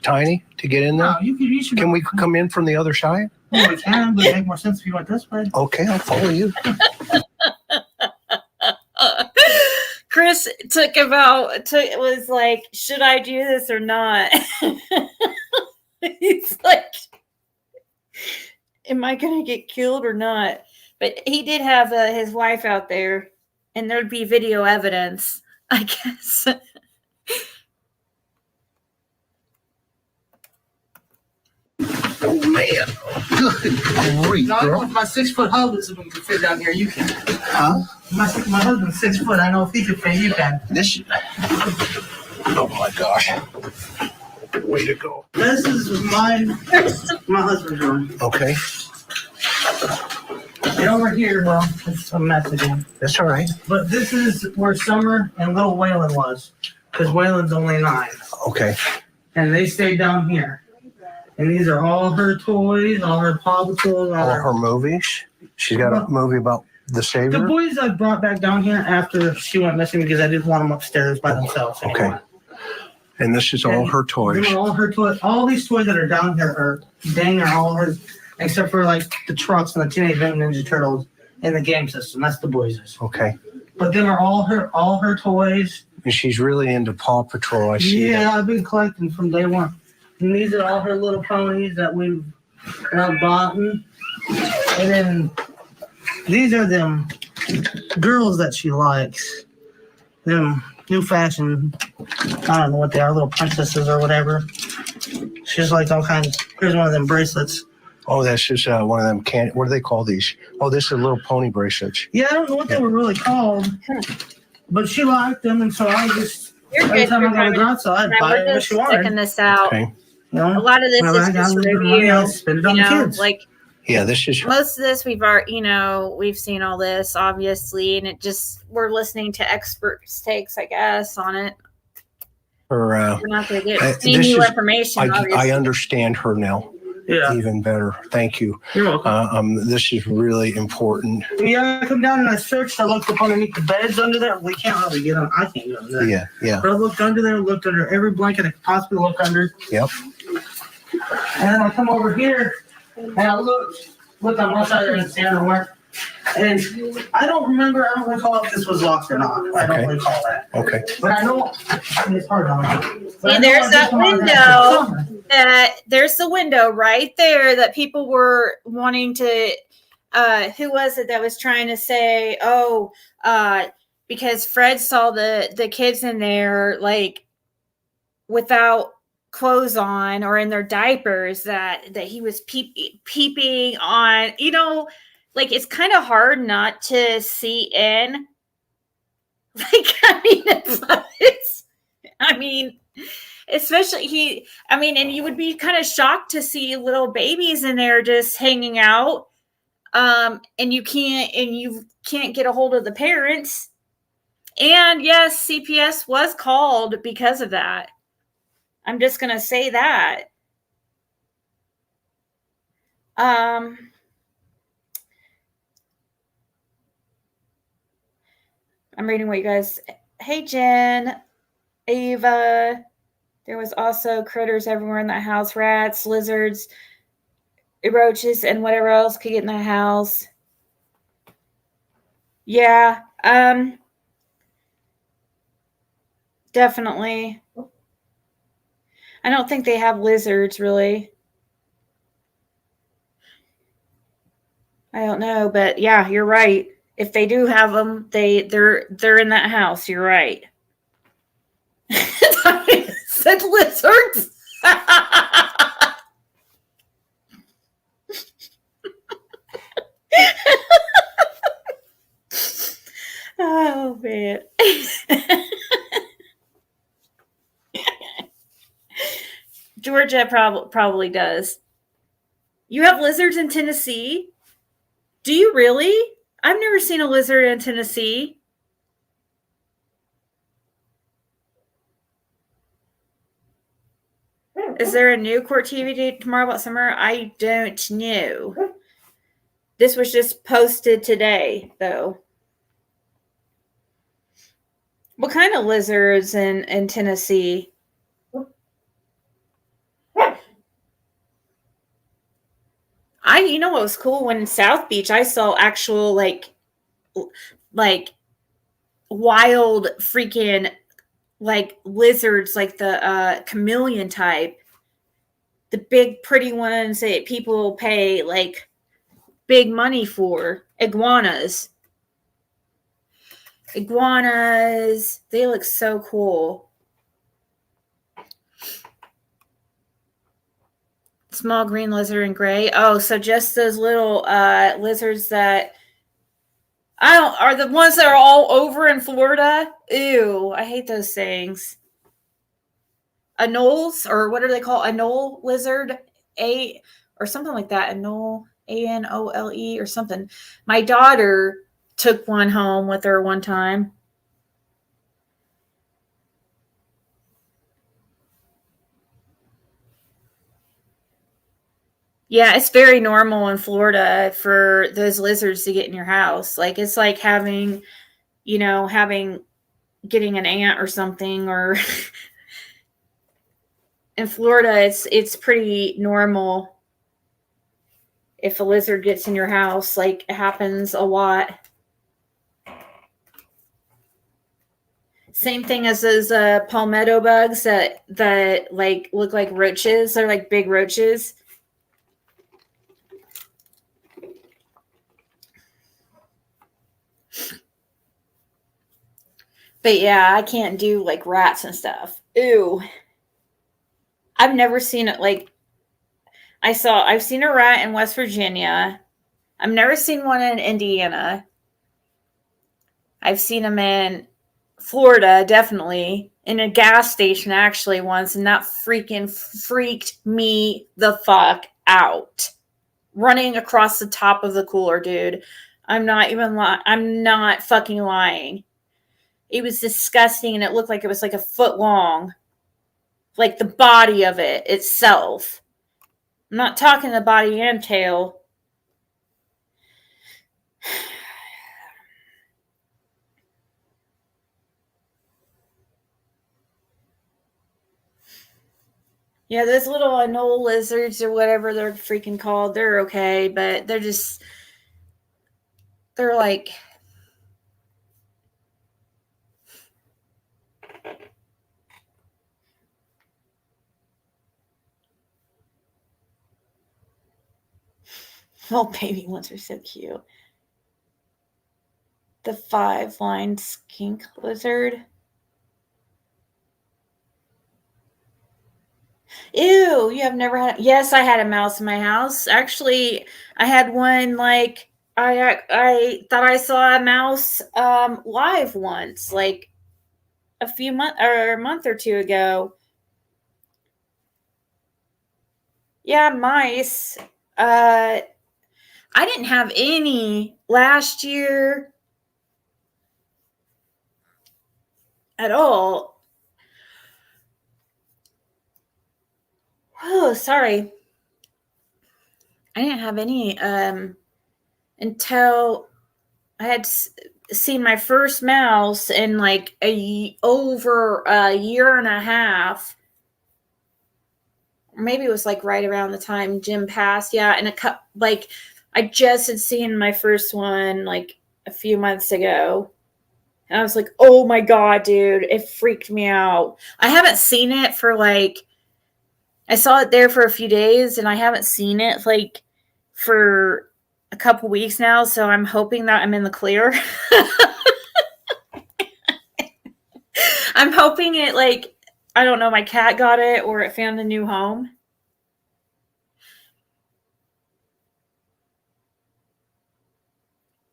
S10: tiny to get in there?
S9: No, you should.
S10: Can we come in from the other side?
S9: Yeah, we can, but it make more sense if you went this way.
S10: Okay, I'll follow you.
S1: Chris was like, should I do this or not? He's like, am I going to get killed or not? But he did have his wife out there, and there'd be video evidence, I guess.
S10: Oh, man. Good grief,
S9: No,
S10: girl.
S9: if my 6-foot husband can fit down here, you can.
S10: Huh?
S9: My husband's 6 foot. I know if he can fit, you can.
S10: This. Oh, my gosh. Way to go.
S9: This is my husband's room.
S10: Okay.
S9: And over here, well, it's a mess again.
S10: That's all right.
S9: But this is where Summer and little Waylon was, because Waylon's only 9.
S10: Okay.
S9: And they stayed down here. And these are all her toys, all her Paw Patrols,
S10: All her movies. She's got a movie about the Savior.
S9: The boys I brought back down here after she went missing because I didn't want them upstairs by themselves anymore.
S10: Okay. And this is all her toys.
S9: These are all her toys. All these toys that are down here are all hers, except for like the trucks and the Teenage Mutant Ninja Turtles and the game system. That's the boys'.
S10: Okay.
S9: But them are all her toys.
S10: And she's really into Paw Patrol. I see.
S9: Yeah,
S10: that.
S9: I've been collecting from day one. And these are all her little ponies that we've bought. And then these are them girls that she likes. Them new fashion, I don't know what they are, little princesses or whatever. She's like all kinds. Here's one of them bracelets.
S10: Oh, that's just one of them. What do they call these? Oh, this is little pony bracelets.
S9: Yeah, I don't know what they were really called, but she liked them, and so I just every time I go to the outside, I buy
S1: We're
S9: what
S1: just
S9: she wanted.
S1: checking this out.
S10: Okay.
S9: You know?
S1: A lot of this
S9: Whenever
S1: is
S9: I got
S1: just
S9: a little bit of
S1: review.
S9: money, I spend it on the kids.
S1: Like
S10: Yeah, this is.
S1: most of this we've already, we've seen all this obviously, and it just we're listening to experts' takes, I guess, on it.
S10: Her.
S1: We're not going to get any
S10: this
S1: new
S10: is-
S1: information.
S10: I
S1: Obviously.
S10: understand her now.
S9: Yeah,
S10: Even better. Thank you.
S9: you're welcome.
S10: This is really important.
S9: Yeah, I come down and I searched. I looked up underneath the beds under there. We can't really get on. I can't get under there.
S10: Yeah, yeah.
S9: But I looked under there, looked under every blanket I could possibly look under.
S10: Yep.
S9: And then I come over here and I looked on one side and see underwear. And I don't recall if this was locked or not. I don't
S10: Okay.
S9: recall that.
S10: Okay.
S9: But I know, it's hard on me. But I
S1: See,
S9: know
S1: there's
S9: I
S1: that
S9: just wanted
S1: window.
S9: that for summer.
S1: There's the window right there that people were wanting to. Who was it that was trying to say, because Fred saw the kids in there like without clothes on or in their diapers that he was peeping on, like it's kind of hard not to see in. Especially and you would be kind of shocked to see little babies in there just hanging out. And you can't get a hold of the parents. And yes, CPS was called because of that. I'm just going to say that. I'm reading what you guys. Hey, Jen, Ava. There was also critters everywhere in the house: rats, lizards, roaches, and whatever else could get in the house. Yeah, definitely. I don't think they have lizards, really. I don't know, but yeah, you're right. If they do have them, they're in that house. You're right. Said lizards. Oh man. Georgia probably does. You have lizards in Tennessee? Do you really? I've never seen a lizard in Tennessee. Is there a new court TV date tomorrow about summer? I don't know. This was just posted today, though. What kind of lizards in Tennessee? You know what was cool? When in South Beach, I saw actual like wild freaking like lizards, like the chameleon type, the big pretty ones that people pay like big money for. Iguanas, they look so cool. Small green lizard and gray. Oh, so just those little lizards that are the ones that are all over in Florida. Ew, I hate those things. Anoles, or what are they called? Anole lizard, or something like that. Anole, Anole, or something. My daughter took one home with her one time. Yeah, it's very normal in Florida for those lizards to get in your house. Like it's like getting an ant or something, or in Florida it's pretty normal if a lizard gets in your house. Like it happens a lot. Same thing as those palmetto bugs that like look like roaches. They're like big roaches. But yeah, I can't do like rats and stuff. Ew. I've never seen it. Like I've seen a rat in West Virginia. I've never seen one in Indiana. I've seen them in Florida, definitely, in a gas station actually once, and that freaking freaked me the fuck out. Running across the top of the cooler, dude. I'm not fucking lying. It was disgusting, and it looked like it was like a foot long. Like the body of it itself. I'm not talking the body and tail. Yeah, those little anole lizards or whatever they're freaking called, they're okay, but they're like... Oh, baby ones are so cute. The 5-lined skink lizard. Ew, you have never had... Yes, I had a mouse in my house. Actually, I had one like... I thought I saw a mouse live once, like a month or two ago. Yeah, mice. I didn't have any last year at all. Oh, sorry. I didn't have any until I had seen my first mouse in like over a year and a half. Maybe it was like right around the time Jim passed. Yeah, and I just had seen my first one like a few months ago. And I was like, oh my God, dude, it freaked me out. I haven't seen it for I saw it there for a few days, and I haven't seen it for a couple weeks now, so I'm hoping that I'm in the clear. I'm hoping it I don't know, my cat got it or it found a new home.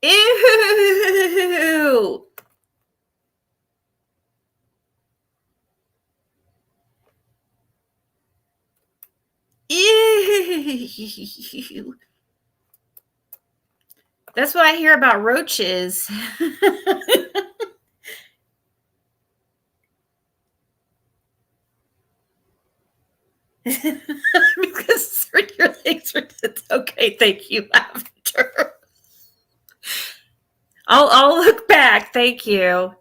S1: Ew! Ew! That's what I hear about roaches. Because your things are okay. Thank you, Lavender. I'll look back. Thank you.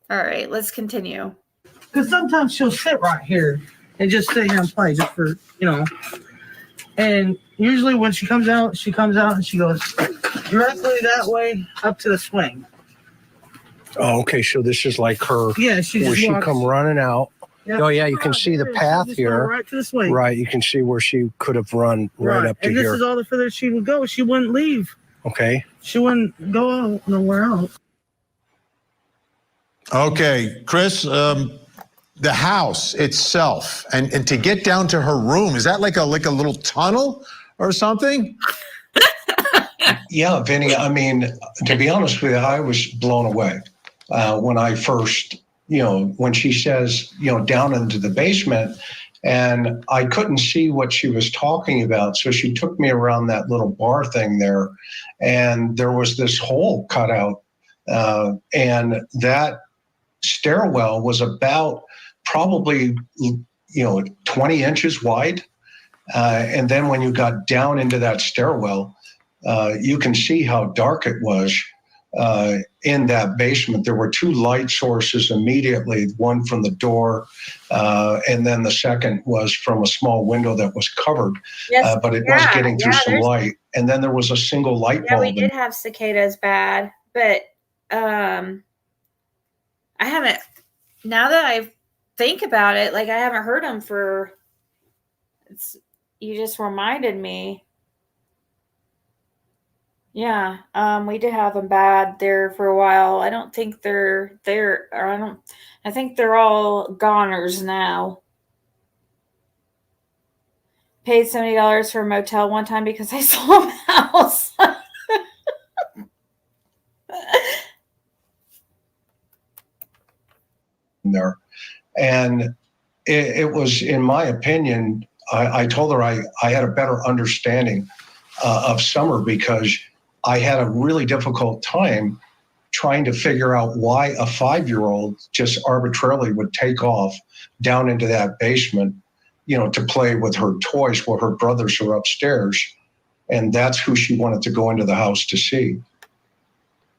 S1: All right, let's continue.
S9: Because sometimes she'll sit right here and just sit here and play just for, And usually when she comes out and she goes directly that way up to the swing.
S10: Oh, okay. So this is like her.
S9: Yeah, she
S10: come running out.
S9: Yep.
S10: Oh, yeah, you can see the path here.
S9: Right to the swing.
S10: Right, you can see where she could have run right up to
S9: here. And this is all the further she would go. She wouldn't leave.
S10: Okay.
S9: She wouldn't go nowhere else.
S4: Okay, Chris, the house itself, and to get down to her room, is that like a little tunnel or something?
S3: Yeah, Vinny, I mean, to be honest with you, I was blown away when I first, when she says, down into the basement, and I couldn't see what she was talking about. So she took me around that little bar thing there, and there was this hole cut out, and that stairwell was about probably 20 inches wide, and then when you got down into that stairwell, you can see how dark it was in that basement. There were two light sources immediately, one from the door, and then the second was from a small window that was covered, but it was getting through some light. And then there was a single light bulb.
S1: Yeah, we did have cicadas bad, but I haven't, now that I think about it, like I haven't heard them you just reminded me. Yeah, we did have them bad there for a while. I don't think they're there, or I think they're all goners now. Paid $70 for a motel one time because I saw a mouse.
S3: There, and it was, in my opinion, I told her I had a better understanding of Summer because I had a really difficult time trying to figure out why a 5-year-old just arbitrarily would take off down into that basement, to play with her toys while her brothers are upstairs, and that's who she wanted to go into the house to see.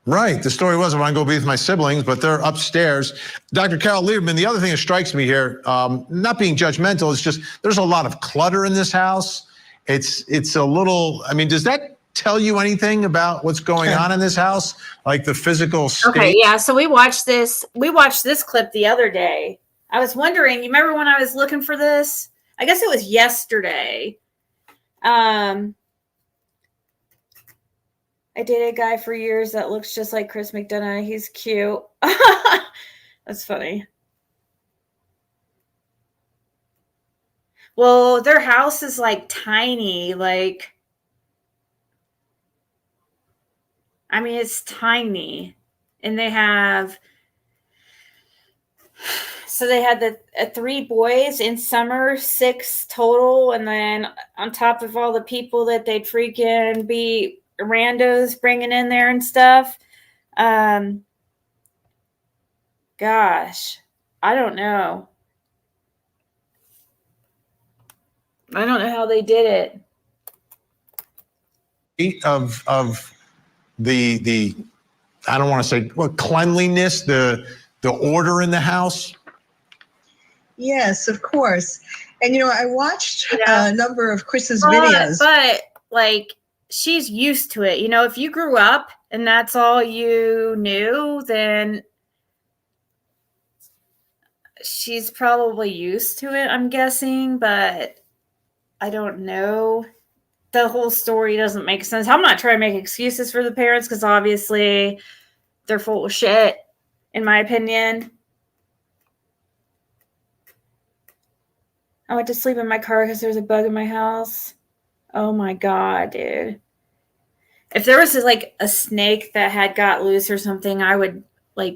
S4: Right. The story was I want to go be with my siblings, but they're upstairs. Dr. Carol Lieberman, the other thing that strikes me here, not being judgmental, is just there's a lot of clutter in this house. It's a little, I mean, does that tell you anything about what's going on in this house? Like the physical state?
S1: Okay, yeah. So we watched this clip the other day. I was wondering, you remember when I was looking for this? I guess it was yesterday. I dated a guy for years that looks just like Chris McDonough. He's cute. That's funny. Well, their house is like tiny. It's tiny. And they had the 3 boys in summer, 6 total. And then on top of all the people that they'd freaking be randos bringing in there and stuff. Gosh, I don't know. I don't know how they did it.
S4: Of the I don't want to say cleanliness, the order in the house.
S11: Yes, of course. And I watched a number of Chris's videos.
S1: But she's used to it. If you grew up and that's all you knew, then she's probably used to it, I'm guessing, but I don't know. The whole story doesn't make sense. I'm not trying to make excuses for the parents because obviously they're full of shit, in my opinion. I went to sleep in my car because there's a bug in my house. Oh my God, dude. If there was a snake that had got loose or something, I would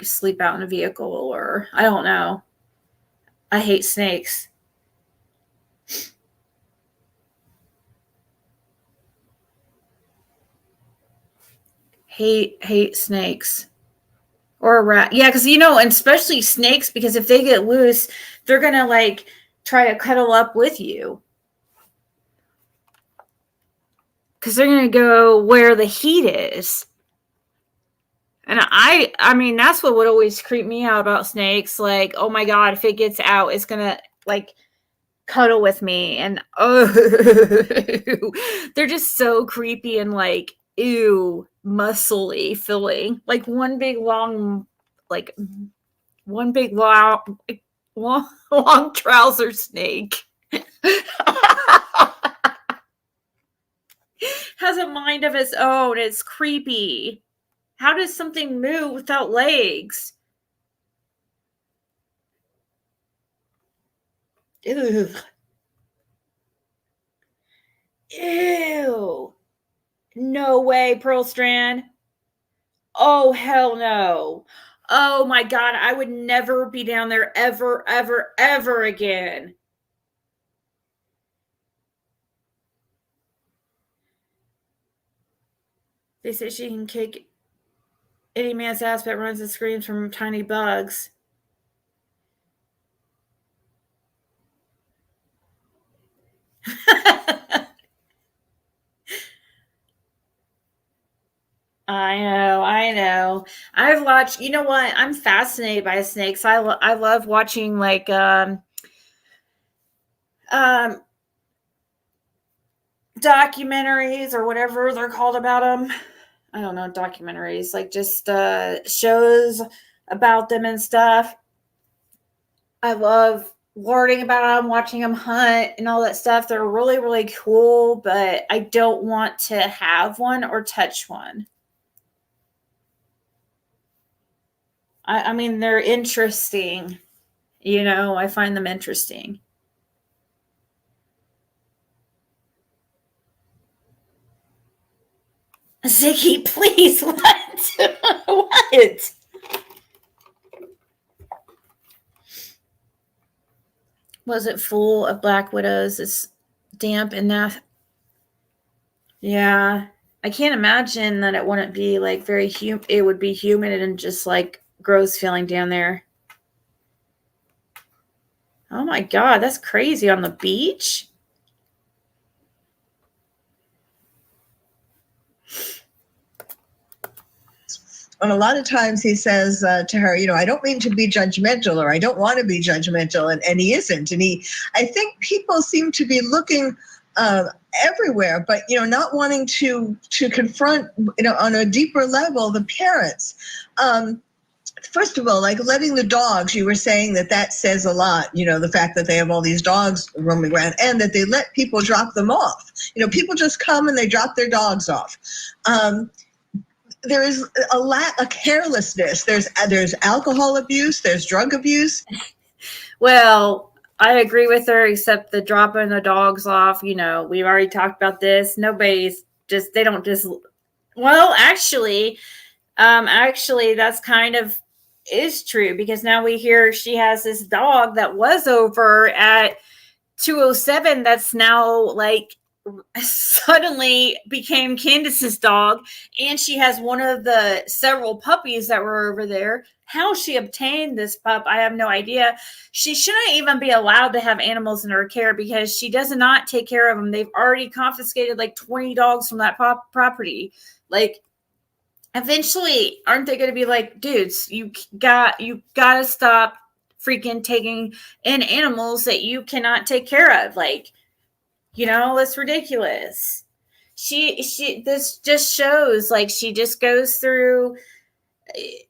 S1: sleep out in a vehicle, or I don't know. I hate snakes. Hate snakes. Or a rat. Yeah, because and especially snakes, because if they get loose, they're gonna try to cuddle up with you. Because they're going to go where the heat is. And I mean, that's what would always creep me out about snakes. Like, oh my God, if it gets out, it's going to, like, cuddle with me. And, oh, they're just so creepy and, like, ew, muscly feeling. Like, one big, long trouser snake. Has a mind of its own. It's creepy. How does something move without legs? Ew. Ew. No way, Pearl Strand. Oh, hell no. Oh my God, I would never be down there ever, ever, ever again. They say she can kick any man's ass but runs and screams from tiny bugs. I know. I've watched, you know what? I'm fascinated by snakes. I love watching like documentaries or whatever they're called about them. I don't know, documentaries, like just shows about them and stuff. I love learning about them, watching them hunt and all that stuff. They're really, really cool, but I don't want to have one or touch one. I mean, they're interesting. You know, I find them interesting. Ziggy, please, what? What? Was it full of black widows? It's damp and that. Yeah. I can't imagine that it wouldn't be like very humid. It would be humid and just like gross feeling down there. Oh my God, that's crazy. On the beach?
S11: And a lot of times he says to her, you know, I don't mean to be judgmental, or I don't want to be judgmental. And he isn't. And I think people seem to be looking everywhere, but, you know, not wanting to confront, you know, on a deeper level, the parents. First of all, like letting the dogs, you were saying that says a lot, you know, the fact that they have all these dogs roaming around and that they let people drop them off. You know, people just come and they drop their dogs off. There is a carelessness. There's alcohol abuse. There's drug abuse.
S1: Well, I agree with her, except the dropping the dogs off. You know, we've already talked about this. Nobody's just, they don't just, well, actually, that's kind of is true, because now we hear she has this dog that was over at 207 that's now like suddenly became Candace's dog, and she has one of the several puppies that were over there. How she obtained this pup, I have no idea. She shouldn't even be allowed to have animals in her care because she does not take care of them. They've already confiscated like 20 dogs from that property. Like, eventually, aren't they going to be like, dudes, you got to stop freaking taking in animals that you cannot take care of? Like, you know, it's ridiculous. This just shows like she just goes through,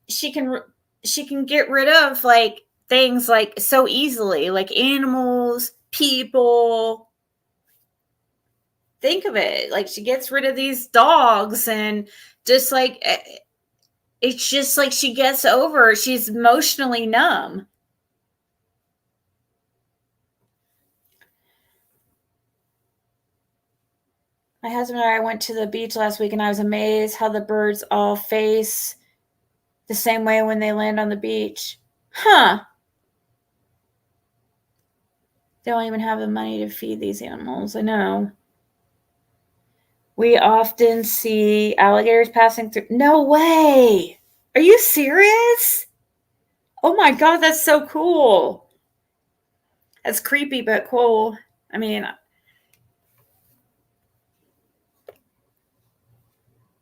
S1: she can get rid of like things like so easily, like animals, people. Think of it, like she gets rid of these dogs and just like, it's just like she gets over, she's emotionally numb. My husband and I went to the beach last week, and I was amazed how the birds all face the same way when they land on the beach. Huh. They don't even have the money to feed these animals. I know. We often see alligators passing through. No way. Are you serious? Oh my God, that's so cool. That's creepy, but cool. I mean,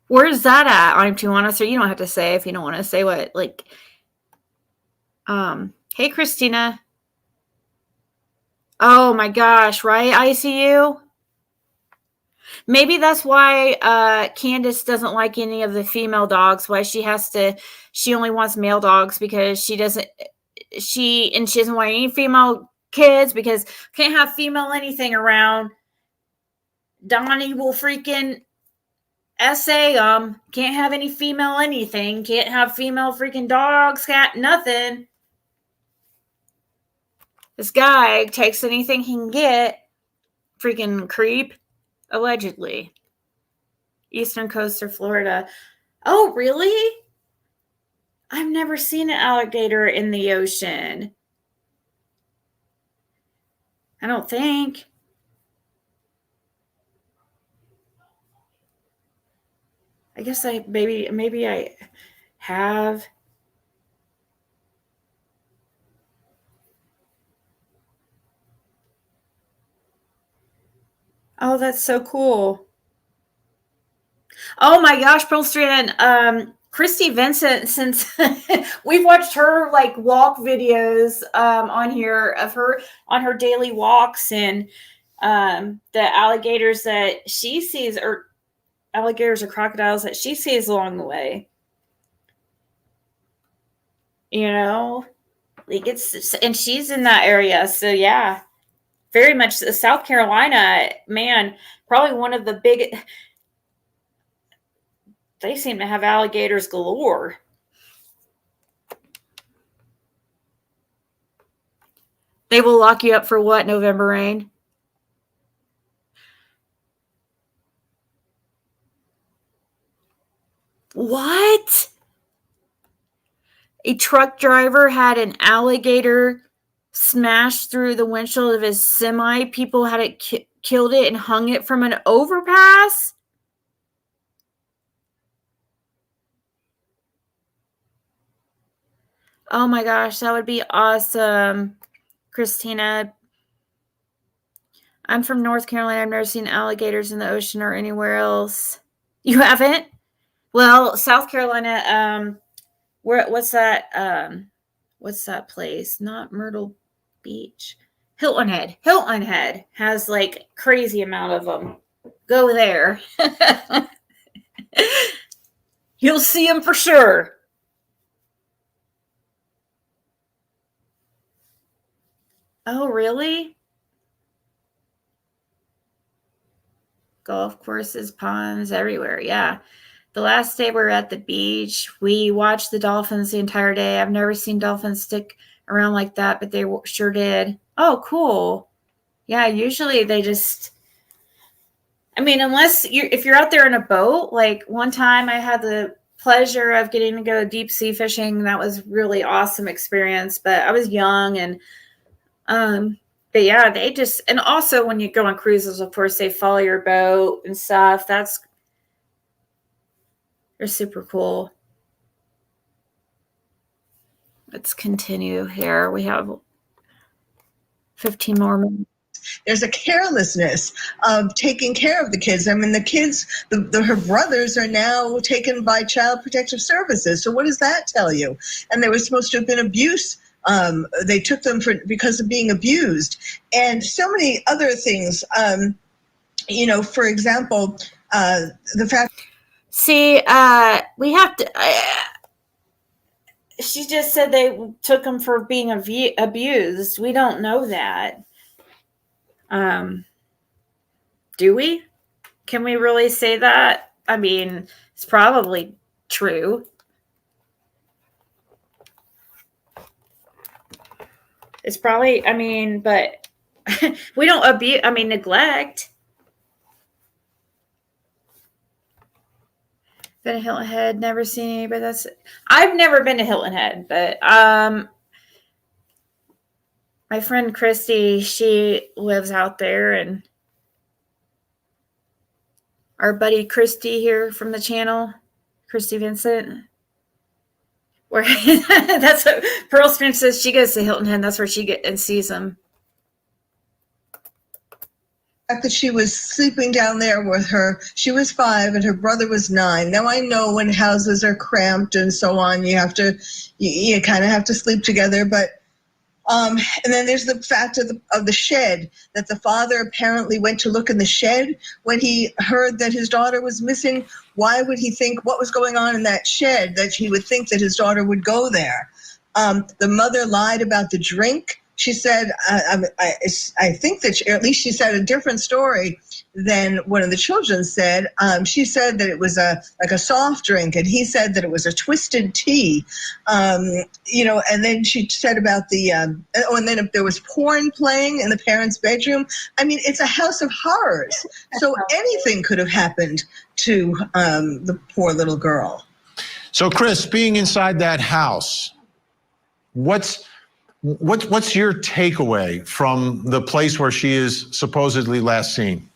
S1: where's that at? I'm too honest, or you don't have to say if you don't want to say what, like, hey, Christina. Oh my gosh, right? ICU? Maybe that's why Candace doesn't like any of the female dogs, why she only wants male dogs, because she doesn't want any female kids, because can't have female anything around. Donnie will freaking essay can't have any female anything, can't have female freaking dogs, cat, nothing. This guy takes anything he can get. Freaking creep. Allegedly. Eastern coast of Florida. Oh, really? I've never seen an alligator in the ocean. I don't think. I guess maybe I have. Oh, that's so cool. Oh my gosh, Pearl Street and Christy Vincent, since we've watched her like walk videos on here of her on her daily walks, and the alligators that she sees, or alligators or crocodiles that she sees along the way. You know, like and she's in that area, so yeah. Very much South Carolina, man, probably one of the big. They seem to have alligators galore. They will lock you up for what, November Rain? What? A truck driver had an alligator smashed through the windshield of his semi. People had it killed it and hung it from an overpass. Oh my gosh, that would be awesome, Christina. I'm from North Carolina. I've never seen alligators in the ocean or anywhere else. You haven't? Well, South Carolina, what's that place? Not Myrtle Beach. Hilton Head. Hilton Head has like crazy amount of them. Go there. You'll see them for sure. Oh, really? Golf courses, ponds, everywhere. Yeah. The last day we were at the beach, we watched the dolphins the entire day. I've never seen dolphins stick around like that, but they sure did. Oh, cool. Yeah, usually they just, I mean, if you're out there in a boat, like one time I had the pleasure of getting to go deep sea fishing. That was really awesome experience, but I was young, and but yeah, they just, and also when you go on cruises, of course, they follow your boat and stuff. They're super cool. Let's continue here. We have 15 more minutes.
S11: There's a carelessness of taking care of the kids. I mean, the kids, her brothers are now taken by Child Protective Services. So what does that tell you? And there was supposed to have been abuse. They took them because of being abused, and so many other things. For example, the fact.
S1: See, we have to. She just said they took them for being abused. We don't know that. Do we? Can we really say that? I mean, it's probably true. It's probably, I mean, but we don't abuse, I mean, neglect. Been to Hilton Head, never seen anybody. I've never been to Hilton Head, but my friend Christy, she lives out there, and our buddy Christy here from the channel, Christy Vincent, where that's what Pearl Spring says. She goes to Hilton Head. That's where she sees them.
S11: fact that she was sleeping down there with her, she was 5 and her brother was 9. Now I know when houses are cramped and so on, you kind of have to sleep together, but and then there's the fact of the shed, that the father apparently went to look in the shed when he heard that his daughter was missing. Why would he think what was going on in that shed that he would think that his daughter would go there? The mother lied about the drink. She said, I think that at least she said a different story than one of the children said. She said that it was like a soft drink, and he said that it was a twisted tea. And then she said about and then if there was porn playing in the parents' bedroom. I mean, it's a house of horrors. So anything could have happened to the poor little girl.
S4: So, Chris, being inside that house, what's your takeaway from the place where she is supposedly last seen?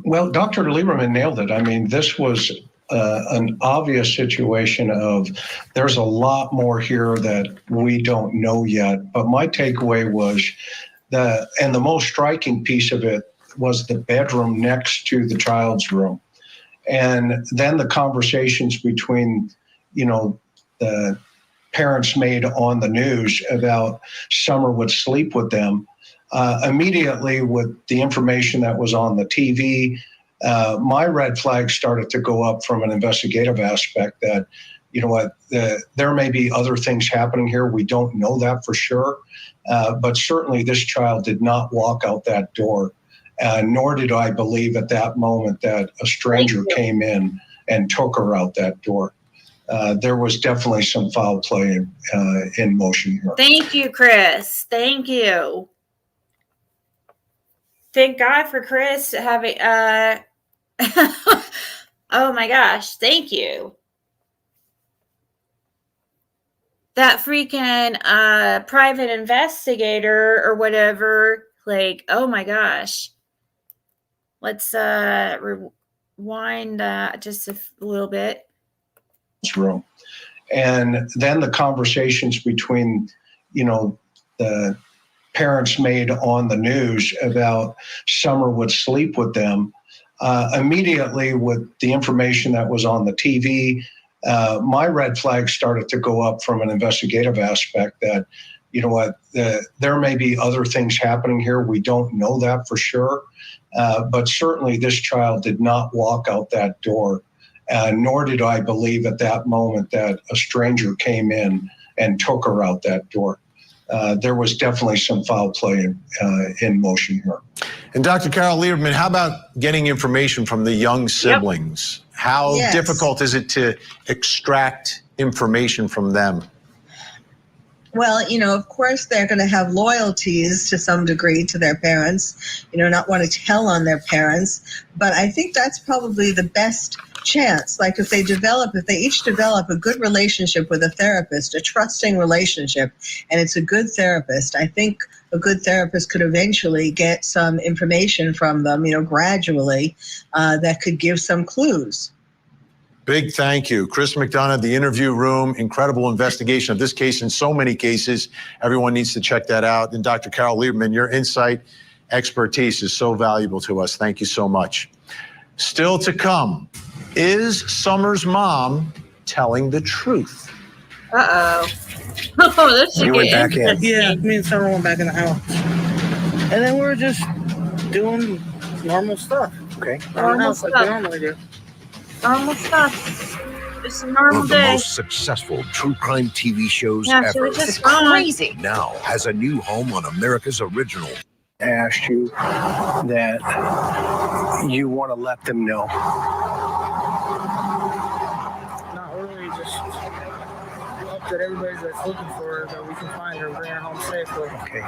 S3: Well, Dr. Lieberman nailed it. I mean, this was an obvious situation of there's a lot more here that we don't know yet. But my takeaway was and the most striking piece of it was the bedroom next to the child's room. And then the conversations between, the parents made on the news about Summer would sleep with them. Immediately with the information that was on the TV, my red flag started to go up from an investigative aspect that, there may be other things happening here. We don't know that for sure. But certainly this child did not walk out that door, nor did I believe at that moment that a stranger came in and took her out that door. There was definitely some foul play in motion here.
S1: Thank you, Chris. Thank you. Thank God for Chris having, oh my gosh, thank you. That freaking private investigator or whatever, like, oh my gosh. Let's rewind just a little bit.
S3: Room. And then the conversations between, the parents made on the news about Summer would sleep with them. Immediately with the information that was on the TV, my red flag started to go up from an investigative aspect that, there may be other things happening here. We don't know that for sure. But certainly this child did not walk out that door. Nor did I believe at that moment that a stranger came in and took her out that door. There was definitely some foul play in motion here.
S4: And Dr. Carol Lieberman, how about getting information from the young siblings? Yep. How difficult is it to extract information from them?
S11: Well, of course, they're going to have loyalties to some degree to their parents, not want to tell on their parents. But I think that's probably the best chance. Like if they each develop a good relationship with a therapist, a trusting relationship, and it's a good therapist, I think a good therapist could eventually get some information from them, gradually, that could give some clues.
S4: Big thank you. Chris McDonough, The Interview Room, incredible investigation of this case and so many cases. Everyone needs to check that out. And Dr. Carol Lieberman, your insight, expertise is so valuable to us. Thank you so much. Still to come, is Summer's mom telling the truth?
S1: Uh-oh. Oh, this
S10: You went back in.
S9: Yeah, me and Summer went back in the house. And then we were just doing normal stuff.
S10: Okay.
S1: Normal
S9: like we
S1: stuff.
S9: normally do.
S1: Normal stuff. It's a normal
S12: One of the
S1: day.
S12: most successful true crime TV shows
S1: Yeah, she
S12: ever.
S1: was just gone.
S12: Now has a new home on America's Original.
S10: I asked you that you want to let them know.
S9: Not really, just hope that everybody that's looking for her, that we can find her, bring her home safely.
S10: Okay.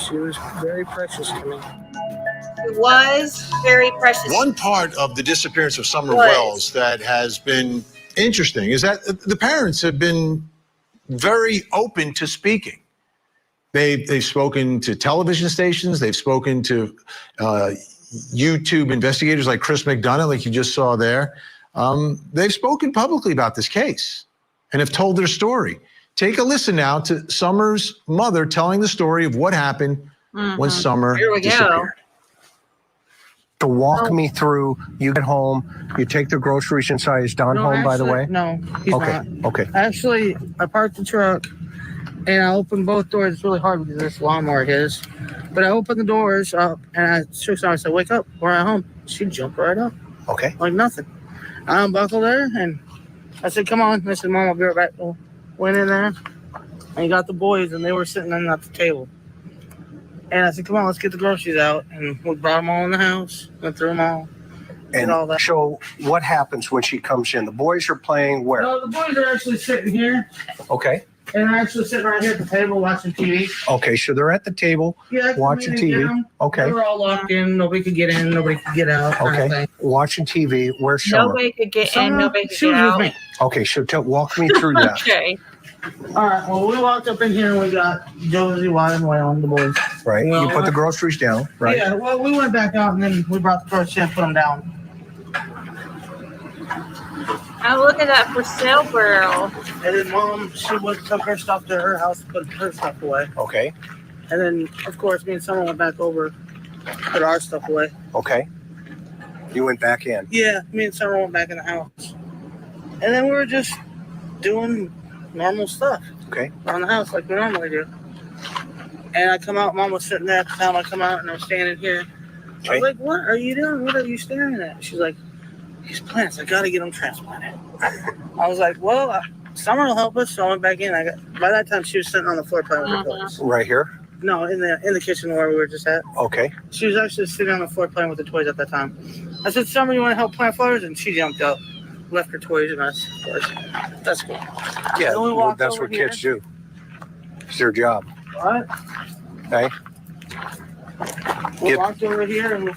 S9: She was very precious to me.
S1: It was very precious.
S4: One part of the disappearance of Summer Wells that has been interesting is that the parents have been very open to speaking. They've spoken to television stations. They've spoken to YouTube investigators like Chris McDonough, like you just saw there. They've spoken publicly about this case and have told their story. Take a listen now to Summer's mother telling the story of what happened one summer,
S1: Here we go.
S4: disappeared.
S10: To walk me through, you get home, you take the groceries inside. Is Don home, by the way?
S9: No, he's
S10: Okay,
S9: not.
S10: okay.
S9: Actually, I parked the truck and I opened both doors. It's really hard because this lawnmower is. But I opened the doors up and I shook her. I said, "Wake up, we're at home." She jumped right up.
S10: Okay.
S9: Like nothing. I unbuckled her and I said, "Come on." I said, "Mom, I'll be right back." So went in there and got the boys and they were sitting at the table. And I said, "Come on, let's get the groceries out." And we brought them all in the house, went through them all,
S10: And
S9: all that.
S10: so what happens when she comes in? The boys are playing where?
S9: No, the boys are actually sitting here.
S10: Okay.
S9: And they're actually sitting right here at the table watching TV.
S10: Okay, so they're at the table watching TV. Okay.
S9: They were all locked in. Nobody could get in. Nobody could get out. kind of
S10: Okay.
S9: thing.
S10: Watching TV. Where's Summer?
S1: Nobody could get in, nobody could
S9: She
S1: get
S9: was
S1: out.
S9: with me.
S10: Okay, so walk me through that.
S1: Okay.
S9: All right. Well, we walked up in here and we got Josie, Wyatt, and Waylon, the boys.
S10: Right.
S9: Well,
S10: You put the groceries down, right?
S9: Yeah. Well, we went back out and then we brought the groceries and put them down.
S1: Oh, look at that for sale barrel.
S9: And then Mom, she took her stuff to her house, put her stuff away.
S10: Okay.
S9: And then, of course, me and Summer went back over, put our stuff away.
S10: Okay. You went back in.
S9: Yeah, me and Summer went back in the house. And then we were just doing normal stuff.
S10: Okay.
S9: Around the house like we normally do. And I come out, Mom was sitting there at the time I come out and I'm standing here. I was like, "What are you doing? What are you staring at?" She's like, "These plants, I gotta get them transplanted." I was like, "Well, Summer will help us." So I went back in. By that time she was sitting on the floor playing with her toys.
S10: Right here?
S9: No, in the kitchen where we were just at.
S10: Okay.
S9: She was actually sitting on the floor playing with the toys at that time. I said, "Summer, you want to help plant flowers?" And she jumped up, left her toys and us. Of course, that's cool.
S10: Yeah,
S9: Then we
S10: well,
S9: walked
S10: that's
S9: over
S10: what
S9: here.
S10: kids do. It's their job.
S9: What?
S10: Okay.
S9: We walked over here and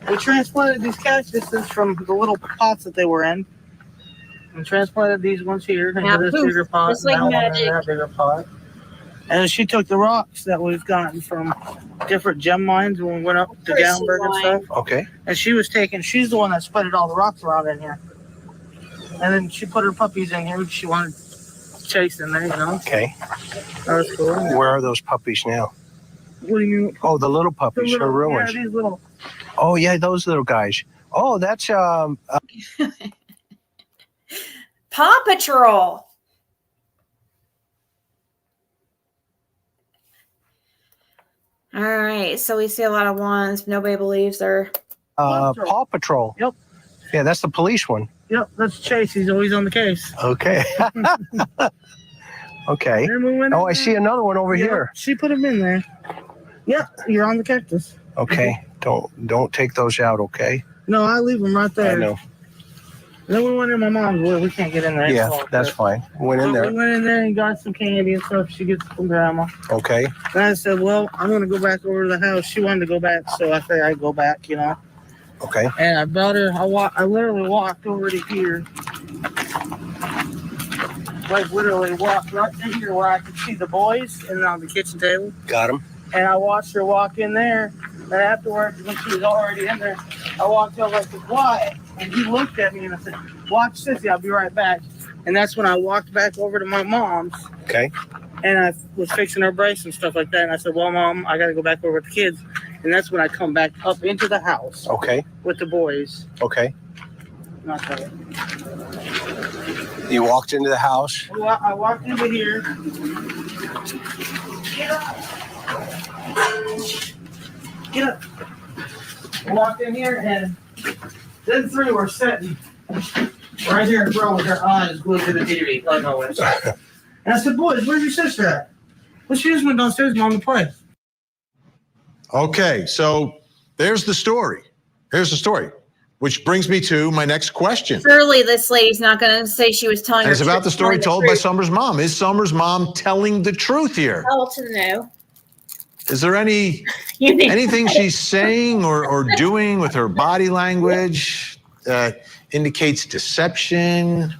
S9: we transplanted these cactuses from the little pots that they were in. And transplanted these ones here into
S1: Yeah,
S9: this
S1: poof,
S9: bigger pot.
S1: just like
S9: and that one
S1: magic.
S9: in that bigger pot. And she took the rocks that we've gotten from different gem mines when we went up to
S1: Crystal
S9: Gallenberg and stuff.
S10: Okay.
S9: And she's the one that spreaded all the rocks around in here. And then she put her puppies in here. She wanted Chase in there, you know.
S10: Okay.
S9: That was cool.
S10: Where are those puppies now?
S9: What do you mean?
S10: Oh, the little puppies, her real ones.
S9: Yeah, these little.
S10: Oh, yeah, those little guys. Oh, that's
S1: Paw Patrol. All right, so we see a lot of ones. Nobody believes they're.
S10: Paw Patrol.
S9: Yep.
S10: Yeah, that's the police one.
S9: Yep, that's Chase. He's always on the case.
S10: Okay. Okay.
S9: And we went
S10: Oh,
S9: in
S10: I see another one over
S9: there.
S10: here.
S9: She put him in there. Yep, you're on the cactus.
S10: Okay. Don't take those out, okay?
S9: No, I leave them right there.
S10: I know.
S9: Then we went in my mom's where we can't get in there.
S10: Yeah,
S9: It's all
S10: that's
S9: there.
S10: fine. Went in
S9: We
S10: there.
S9: went in there and got some candy and stuff. She gets from grandma.
S10: Okay.
S9: And I said, "Well, I'm gonna go back over to the house." She wanted to go back, so I said I'd go back, you know.
S10: Okay.
S9: And I brought her. I literally walked over to here, like literally walked right to here where I could see the boys and on the kitchen table.
S10: Got him.
S9: And I watched her walk in there. And afterwards, when she was already in there, I walked over and said, "Why?" And he looked at me and I said, "Watch Sissy, I'll be right back." And that's when I walked back over to my mom's.
S10: Okay.
S9: And I was fixing her brace and stuff like that. And I said, "Well, Mom, I got to go back over with the kids." And that's when I come back up into the house
S10: Okay.
S9: with the boys.
S10: Okay.
S9: Not that.
S10: You walked into the house.
S9: I walked into here. Get up. Get up. I walked in here and them three were sitting right here in front with their eyes glued to the TV. Like always. And I said, "Boys, where's your sister at?" "Well, she just went downstairs, Mom, to play."
S4: Okay, so there's the story. Here's the story, which brings me to my next question.
S1: Surely this lady's not going to say she was telling.
S4: And it's
S1: her
S4: about the story
S1: telling
S4: told by
S1: truth.
S4: Summer's mom. Is Summer's mom telling the truth here?
S1: Hell to the no.
S4: Is there anything she's saying or doing with her body language that indicates deception?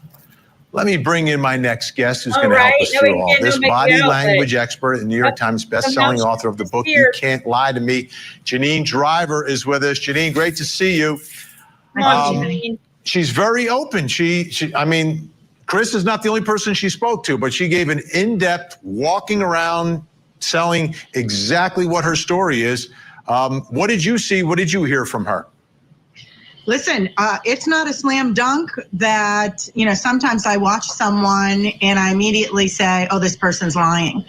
S4: Let me bring in my next guest who's
S1: All
S4: going to help
S1: right.
S4: us
S1: No,
S4: through
S1: we
S4: all
S1: can't
S4: this.
S1: make
S4: Body
S1: it out,
S4: language
S1: but-
S4: expert and New York Times best-selling
S1: Somehow
S4: author of the book, You
S1: here.
S4: Can't Lie to Me. Janine Driver is with us. Janine, great to see you.
S1: Come on, Janine.
S4: She's very open. I mean, Chris is not the only person she spoke to, but she gave an in-depth walking around selling exactly what her story is. What did you see? What did you hear from her?
S13: Listen, it's not a slam dunk that, sometimes I watch someone and I immediately say, oh, this person's lying.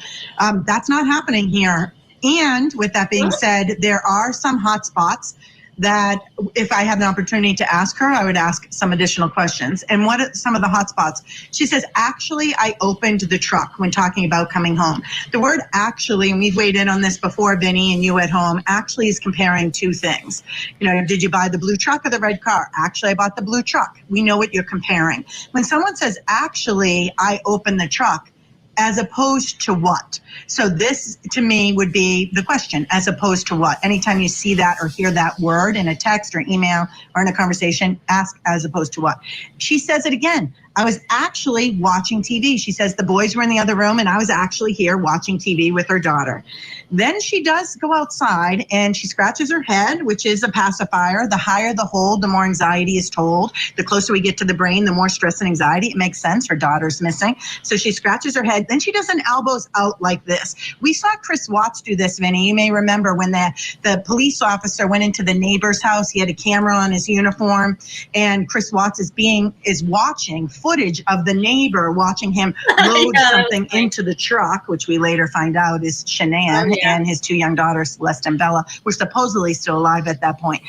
S13: That's not happening here. And with that being said, there are some hot spots that if I had an opportunity to ask her, I would ask some additional questions. And what are some of the hot spots? She says, actually, I opened the truck when talking about coming home. The word actually, and we've weighed in on this before, Vinnie, and you at home, actually is comparing two things. Did you buy the blue truck or the red car? Actually, I bought the blue truck. We know what you're comparing. When someone says, actually, I opened the truck, as opposed to what? So this, to me, would be the question, as opposed to what? Anytime you see that or hear that word in a text or email or in a conversation, ask as opposed to what? She says it again. I was actually watching TV. She says the boys were in the other room and I was actually here watching TV with her daughter. Then she does go outside and she scratches her head, which is a pacifier. The higher the hold, the more anxiety is told. The closer we get to the brain, the more stress and anxiety. It makes sense. Her daughter's missing. So she scratches her head. Then she does an elbows out like this. We saw Chris Watts do this, Vinnie. You may remember when the police officer went into the neighbor's house. He had a camera on his uniform and Chris Watts is watching footage of the neighbor watching him load something into the truck, which we later find out is Shanann and his two young daughters, Celeste and Bella, were supposedly still alive at that point.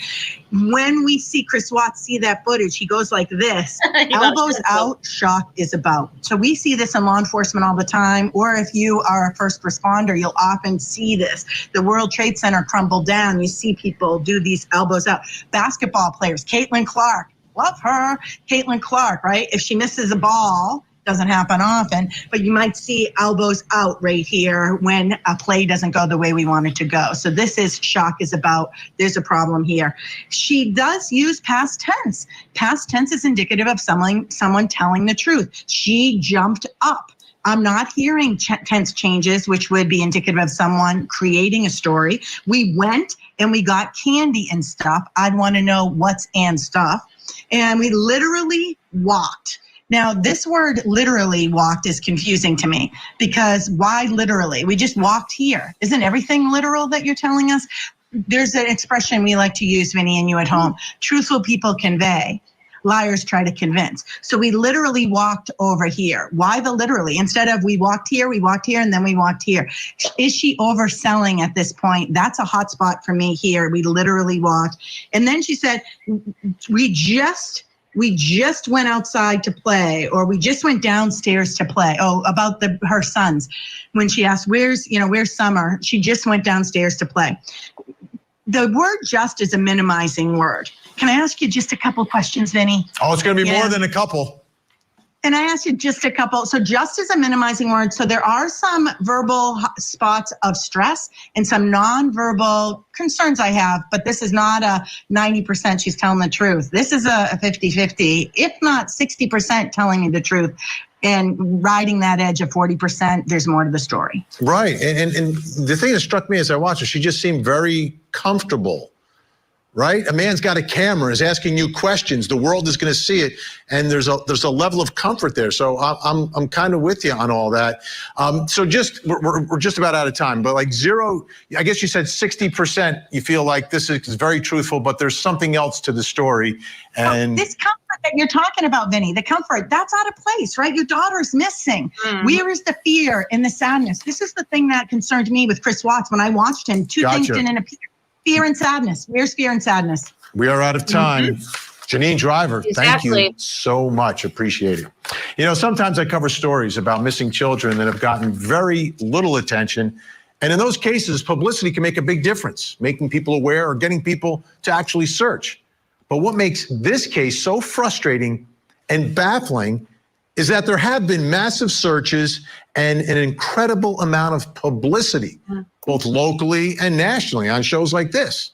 S13: When we see Chris Watts see that footage, he goes like this, elbows out, shock is about. So we see this in law enforcement all the time, or if you are a first responder, you'll often see this. The World Trade Center crumbled down. You see people do these elbows out. Basketball players, Caitlin Clark, love her. Caitlin Clark, right? If she misses a ball, doesn't happen often, but you might see elbows out right here when a play doesn't go the way we want it to go. So this is shock is about, there's a problem here. She does use past tense. Past tense is indicative of someone telling the truth. She jumped up. I'm not hearing tense changes, which would be indicative of someone creating a story. We went and we got candy and stuff. I'd want to know what's and stuff. And we literally walked. Now, this word literally walked is confusing to me because why literally? We just walked here. Isn't everything literal that you're telling us? There's an expression we like to use, Vinnie, and you at home. Truthful people convey. Liars try to convince. So we literally walked over here. Why the literally? Instead of we walked here, and then we walked here. Is she overselling at this point? That's a hot spot for me here. We literally walked. And then she said, we just went outside to play, or we just went downstairs to play. Oh, about her sons. When she asked, where's Summer? She just went downstairs to play. The word just is a minimizing word. Can I ask you just a couple questions, Vinnie?
S4: Oh, it's going to be more than a couple.
S13: And I asked you just a couple. So just is a minimizing word. So there are some verbal spots of stress and some nonverbal concerns I have, but this is not a 90% she's telling the truth. This is a 50-50, if not 60% telling me the truth. And riding that edge of 40%, there's more to the story.
S4: Right. And the thing that struck me as I watched her, she just seemed very comfortable. Right? A man's got a camera, is asking you questions. The world is going to see it. And there's a level of comfort there. So I'm kind of with you on all that. So we're just about out of time, but like zero, I guess you said 60%, you feel like this is very truthful, but there's something else to the story. And
S13: this comfort that you're talking about, Vinnie, the comfort, that's out of place, right? Your daughter's missing. Where is the fear and the sadness? This is the thing that concerned me with Chris Watts when I watched him. Two things didn't appear. Fear and sadness. Where's fear and sadness?
S4: We are out of time. Janine Driver, thank you so much. Appreciate it. Sometimes I cover stories about missing children that have gotten very little attention. And in those cases, publicity can make a big difference, making people aware or getting people to actually search. But what makes this case so frustrating and baffling is that there have been massive searches and an incredible amount of publicity, both locally and nationally on shows like this.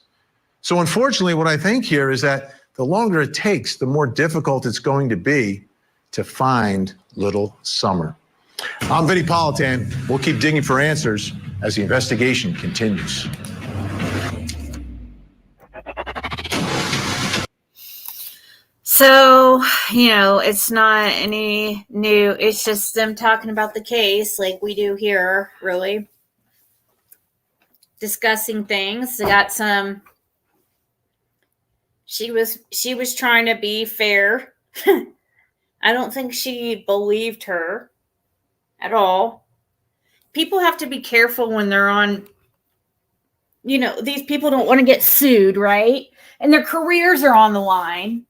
S4: So unfortunately, what I think here is that the longer it takes, the more difficult it's going to be to find little Summer. I'm Vinnie Politan. We'll keep digging for answers as the investigation continues.
S1: So, it's not any new. It's just them talking about the case like we do here, really. discussing things. They got some. She was trying to be fair. I don't think she believed her at all. People have to be careful when they're on. These people don't want to get sued, right? And their careers are on the line.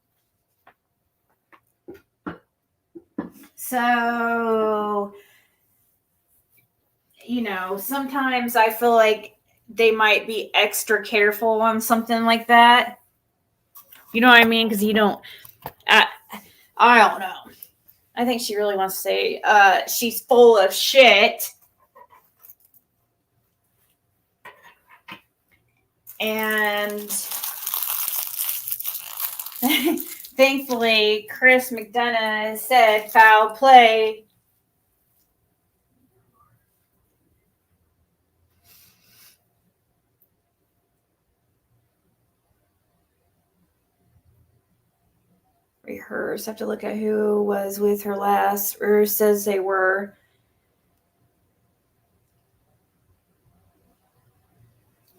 S1: So, sometimes I feel like they might be extra careful on something like that. You know what I mean? Because you don't, I don't know. I think she really wants to say she's full of shit. And thankfully, Chris McDonough said foul play. Rehearse. Have to look at who was with her last, or says they were.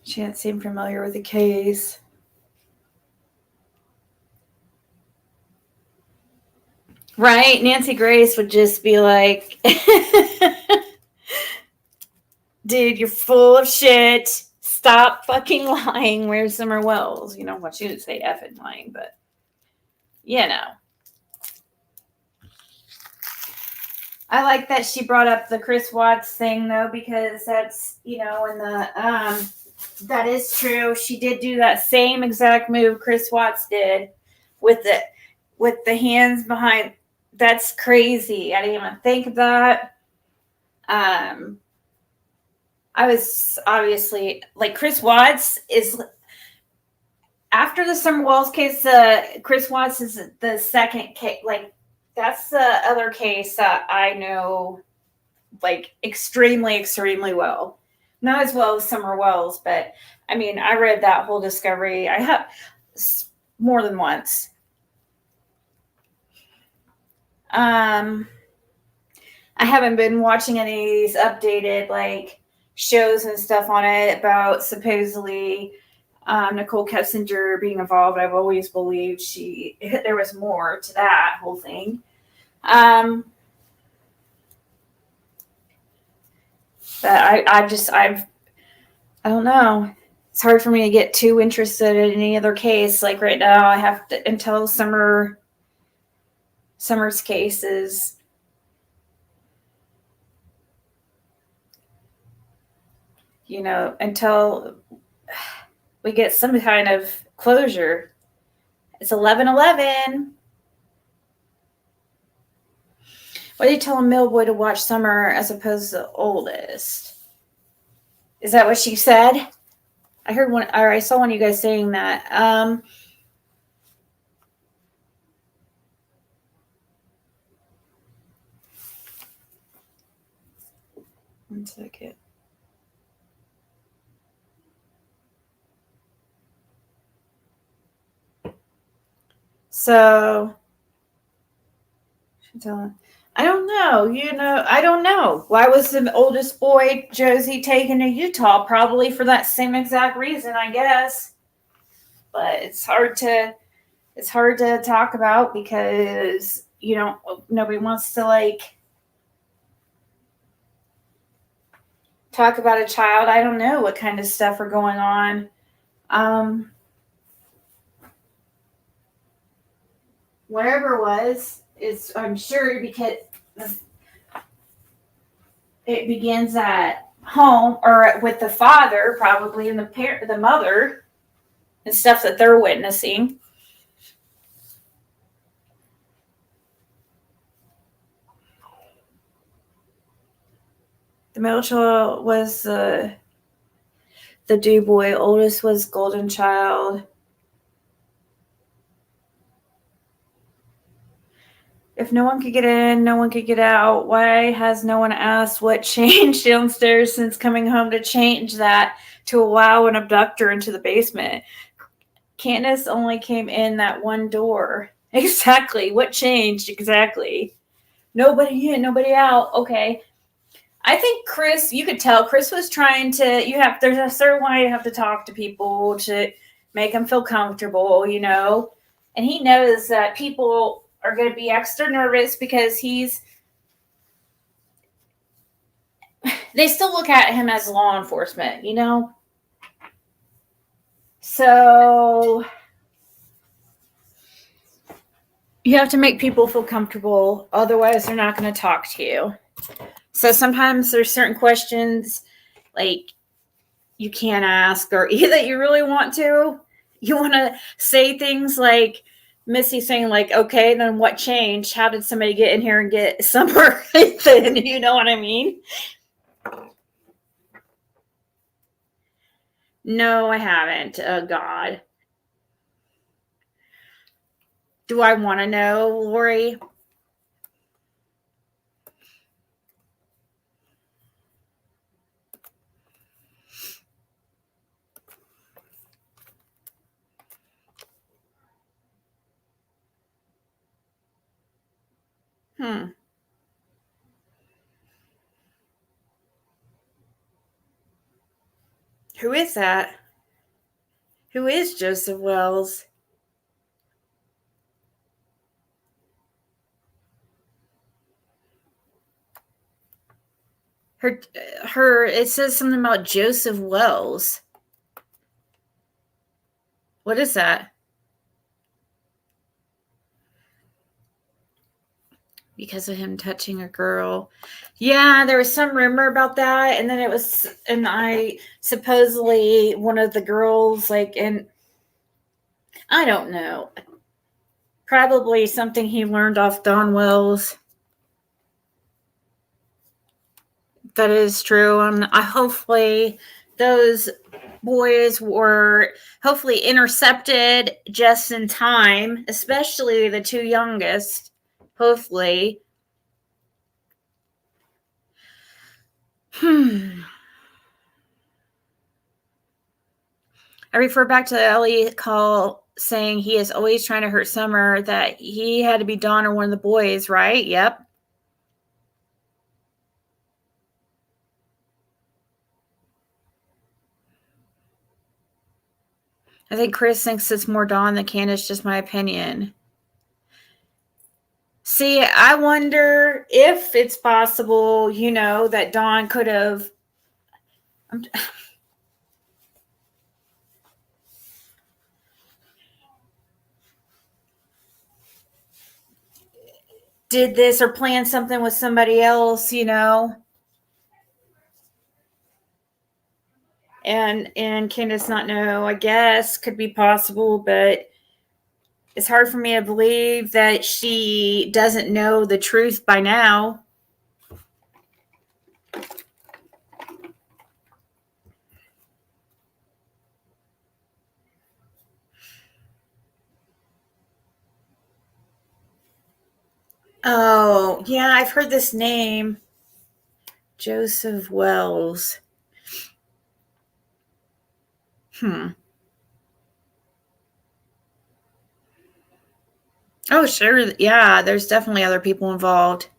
S1: She didn't seem familiar with the case. Right? Nancy Grace would just be like, dude, you're full of shit. Stop fucking lying. Where's Summer Wells? Well, she didn't say effing lying, but I like that she brought up the Chris Watts thing, though, because that's, in the, that is true. She did do that same exact move Chris Watts did with the hands behind. That's crazy. I didn't even think of that. I was obviously like Chris Watts is after the Summer Wells case. Chris Watts is the second case. Like that's the other case that I know like extremely, extremely well. Not as well as Summer Wells, but I mean, I read that whole discovery. I have more than once. I haven't been watching any of these updated like shows and stuff on it about supposedly Nicole Kessinger being involved. I've always believed there was more to that whole thing. But I don't know. It's hard for me to get too interested in any other case. Like right now, I have to until Summer's case is. Until we get some kind of closure. It's 11:11. Why do you tell a mill boy to watch Summer as opposed to the oldest? Is that what she said? I heard one, or I saw one of you guys saying that. 1 second. So, I don't know. I don't know. Why was the oldest boy, Josie, taken to Utah? Probably for that same exact reason, I guess. But it's hard to talk about because nobody wants to like talk about a child. I don't know what kind of stuff are going on. Whatever it was, I'm sure because it begins at home or with the father, probably, and the mother, and stuff that they're witnessing. The middle child was the Dew boy. Oldest was golden child. If no one could get in, no one could get out. Why has no one asked what changed downstairs since coming home to change that to allow an abductor into the basement? Candace only came in that one door. Exactly. What changed exactly? Nobody in, nobody out. Okay. I think Chris, you could tell Chris was trying to, there's a certain way you have to talk to people to make them feel comfortable, and he knows that people are going to be extra nervous because they still look at him as law enforcement, So you have to make people feel comfortable. Otherwise, they're not going to talk to you. So sometimes there's certain questions like you can't ask or that you really want to. You want to say things like Missy saying like, okay, then what changed? How did somebody get in here and get somewhere? You know what I mean? No, I haven't. Oh, God. Do I want to know, Lori? Who is that? Who is Joseph Wells? It says something about Joseph Wells. What is that? Because of him touching a girl. Yeah, there was some rumor about that. And then I supposedly one of the girls, and I don't know. Probably something he learned off Don Wells. That is true. Hopefully those boys were hopefully intercepted just in time, especially the two youngest. Hopefully. I refer back to the Ellie call saying he is always trying to hurt Summer, that he had to be Don or one of the boys, right? Yep. I think Chris thinks it's more Don than Candace, just my opinion. See, I wonder if it's possible, that Don could have. Did this or planned something with somebody else, and Candace not know, I guess, could be possible, but it's hard for me to believe that she doesn't know the truth by now. Oh, yeah, I've heard this name. Joseph Wells. Oh, sure. Yeah, there's definitely other people involved.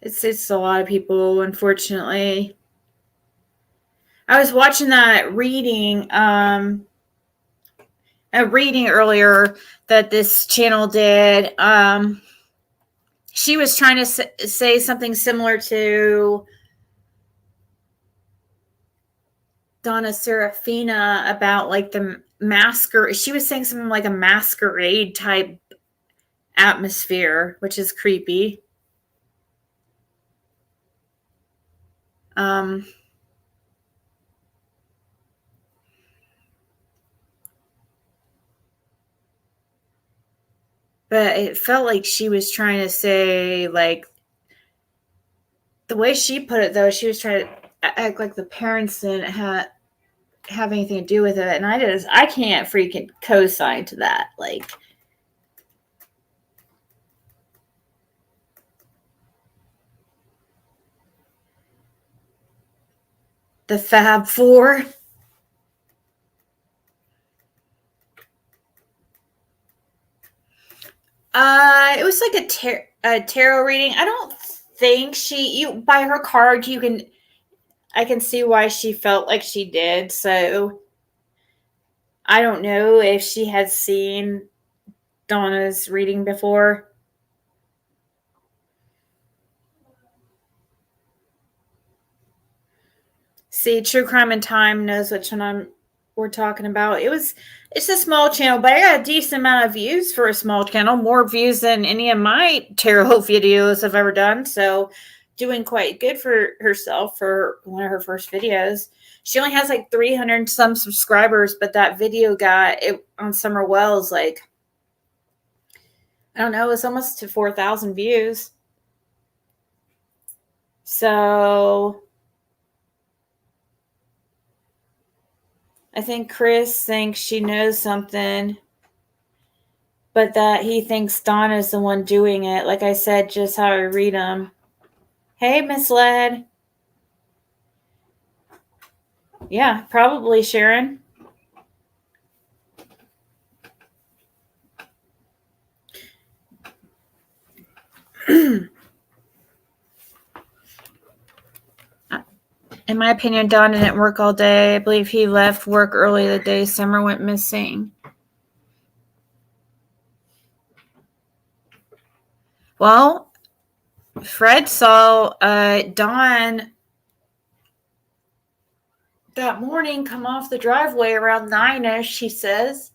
S1: It's a lot of people, unfortunately. I was watching that reading earlier that this channel did. She was trying to say something similar to Donna Serafina about like the masquerade. She was saying something like a masquerade type atmosphere, which is creepy. But it felt like she was trying to say, like, the way she put it, though, she was trying to act like the parents didn't have anything to do with it. And I can't freaking co-sign to that. Like, the Fab Four. It was like a tarot reading. I don't think by her card I can see why she felt like she did. So I don't know if she had seen Donna's reading before. See, True Crime and Time knows which one we're talking about. It's a small channel, but I got a decent amount of views for a small channel, more views than any of my tarot videos I've ever done. So doing quite good for herself for one of her first videos. She only has like 300 some subscribers, but that video got it on Summer Wells, like, I don't know, it's almost to 4,000 views. So I think Chris thinks she knows something, but that he thinks Donna's the one doing it. Like I said, just how I read them. Hey, Misled. Yeah, probably, Sharon. In my opinion, Don didn't work all day. I believe he left work early the day Summer went missing. Well, Fred saw Don that morning come off the driveway around 9-ish, he says.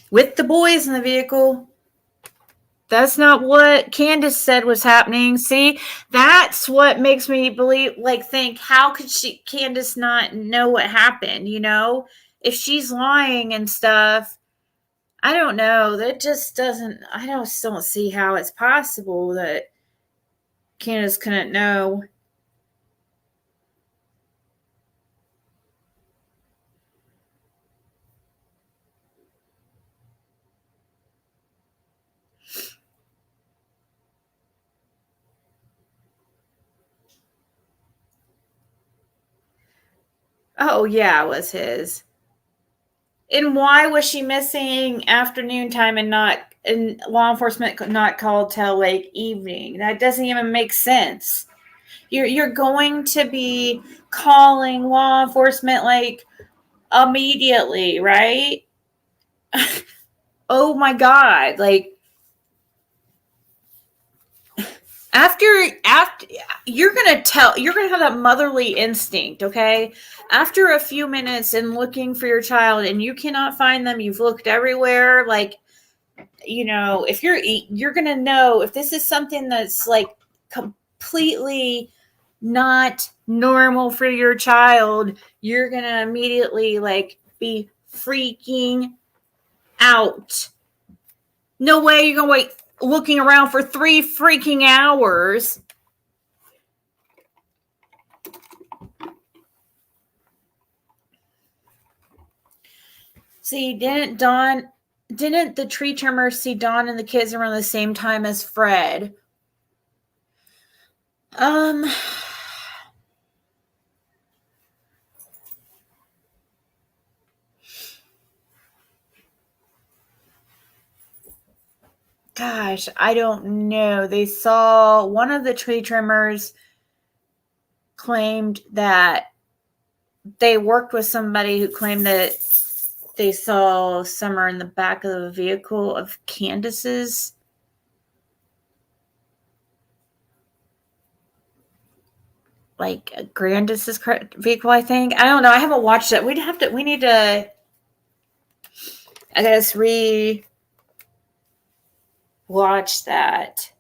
S1: With the boys in the vehicle. That's not what Candace said was happening. See, that's what makes me think, how could Candace not know what happened, you know? If she's lying and stuff, I don't know. That just doesn't, I just don't see how it's possible that Candace couldn't know. Oh, yeah, it was his. And why was she missing afternoon time and law enforcement not called till like evening? That doesn't even make sense. You're going to be calling law enforcement like immediately, right? Oh my God. Like after you're going to have that motherly instinct, okay? After a few minutes and looking for your child and you cannot find them, you've looked everywhere, like, you know, if you're going to know if this is something that's like completely not normal for your child, you're going to immediately like be freaking out. No way you're going to wait looking around for 3 freaking hours. See, didn't the tree trimmer see Dawn and the kids around the same time as Fred? Gosh, I don't know. They saw one of the tree trimmers claimed that they worked with somebody who claimed that they saw Summer in the back of the vehicle of Candace's. Like Grandis's vehicle, I think. I don't know. I haven't watched it. We need to, I guess, watch that.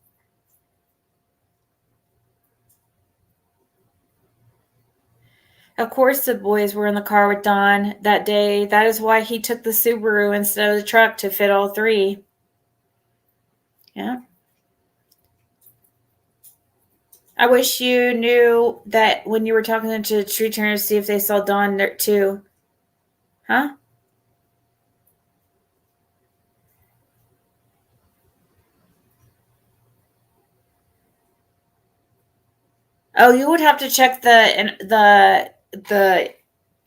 S1: Of course, the boys were in the car with Don that day. That is why he took the Subaru instead of the truck to fit all 3. Yeah. I wish you knew that when you were talking to the tree trimmers to see if they saw Dawn there too. Huh? Oh, you would have to check the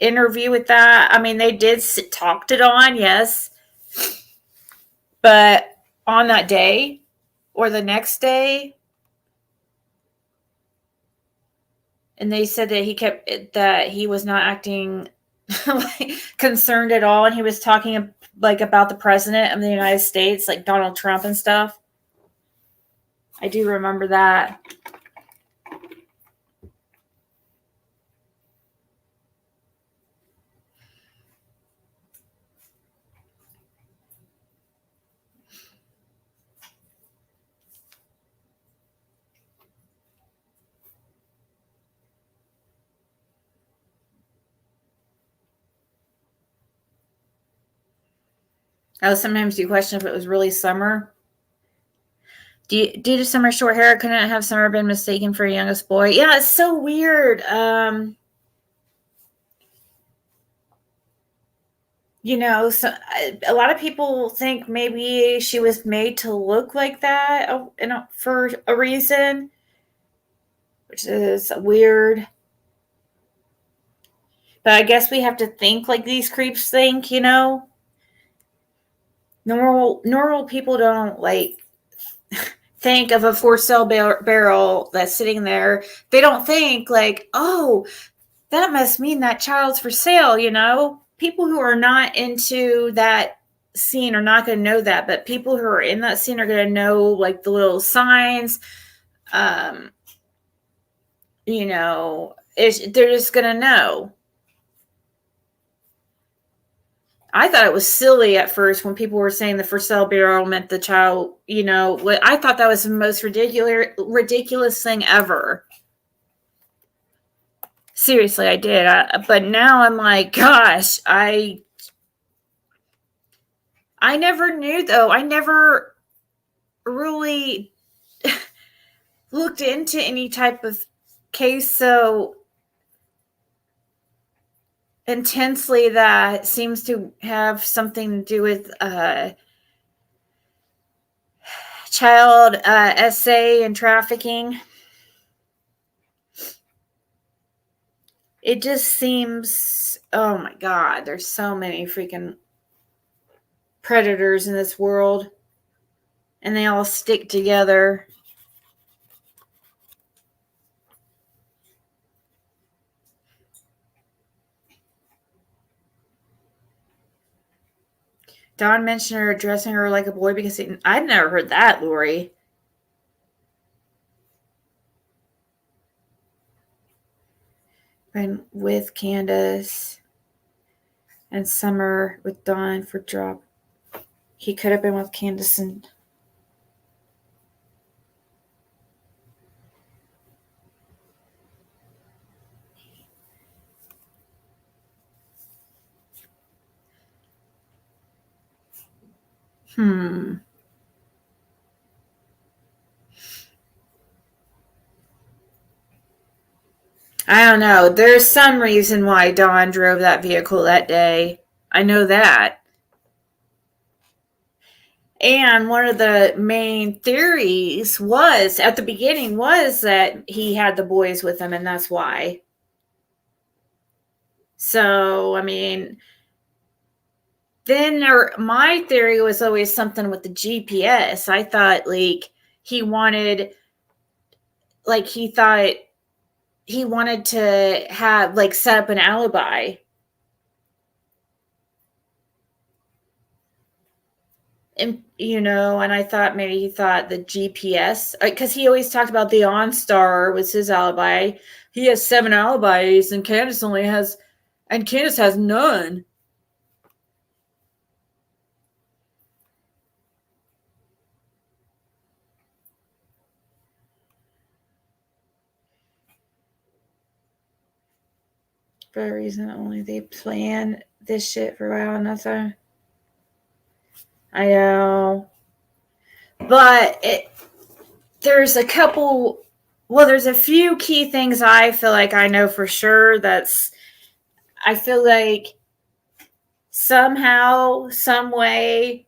S1: interview with that. I mean, they did talked it on, yes. But on that day or the next day, and they said that he was not acting like concerned at all, and he was talking like about the president of the United States, like Donald Trump and stuff. I do remember that. Oh, sometimes you question if it was really Summer. Due to Summer's short hair, couldn't have Summer been mistaken for a youngest boy? Yeah, it's so weird. You know, so a lot of people think maybe she was made to look like that, for a reason, which is weird. But I guess we have to think like these creeps think, you know. Normal people don't like think of a for sale barrel that's sitting there. They don't think like, oh, that must mean that child's for sale, you know. People who are not into that scene are not going to know that, but people who are in that scene are going to know like the little signs. You know, they're just going to know. I thought it was silly at first when people were saying the for sale barrel meant the child, you know. I thought that was the most ridiculous thing ever. Seriously, I did. But now I'm like, gosh, I never knew, though. I never really looked into any type of case so intensely that seems to have something to do with child SA and trafficking. It just seems, oh my God, there's so many freaking predators in this world, and they all stick together. Don mentioned her addressing her like a boy because I'd never heard that, Lori. Been with Candace and Summer with Dawn for drop. He could have been with Candace and I don't know. There's some reason why Dawn drove that vehicle that day. I know that. And one of the main theories was, at the beginning, was that he had the boys with him, and that's why. So, I mean, then my theory was always something with the GPS. I thought, like, he wanted to have, like, set up an alibi. And, you know, and I thought maybe he thought the GPS, because he always talked about the OnStar was his alibi. He has 7 alibis, and Candace has none. For a reason only they plan this shit for a while, nothing. I know. But there's a few key things I feel like I know for sure. I feel like somehow, some way,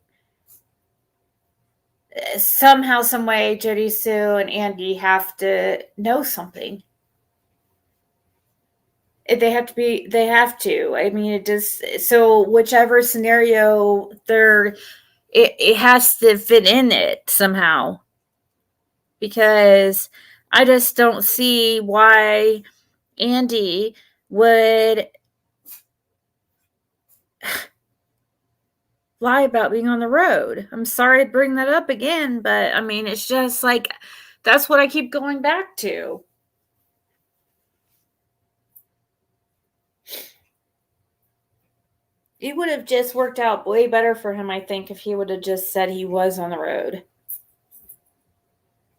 S1: Jody Sue and Andy have to know something. They have to. I mean, it just, so whichever scenario it has to fit in it somehow. Because I just don't see why Andy would lie about being on the road. I'm sorry to bring that up again, but I mean, it's just like, that's what I keep going back to. It would have just worked out way better for him, I think, if he would have just said he was on the road.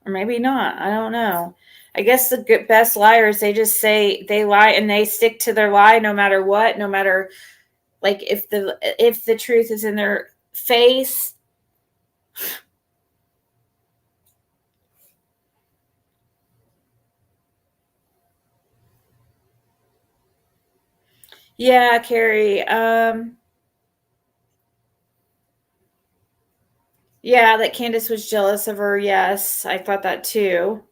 S1: Or maybe not. I don't know. I guess the best liars, they just say they lie and they stick to their lie no matter what, no matter, like, if the truth is in their face. Yeah, Carrie. Yeah, that Candace was jealous of her. Yes, I thought that too.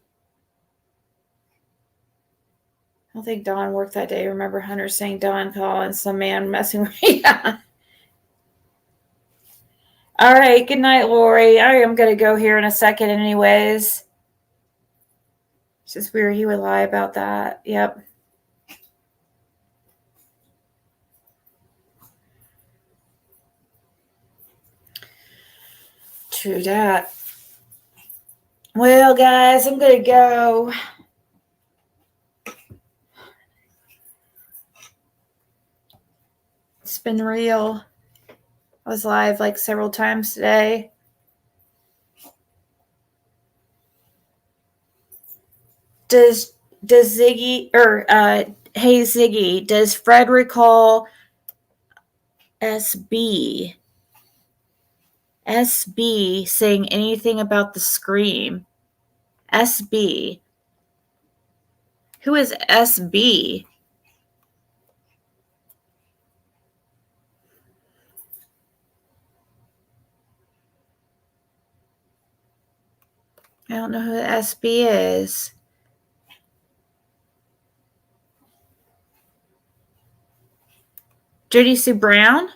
S1: I don't think Dawn worked that day. Remember Hunter saying Dawn calling some man messing with me? Yeah. All right. Good night, Lori. I am going to go here in a second anyways. It's just weird he would lie about that. Yep. True that. Well, guys, I'm going to go. It's been real. I was live like several times today. Does Ziggy, or hey Ziggy, does Fred recall SB saying anything about the scream? SB. Who is SB? I don't know who SB is. Judy Sue Brown?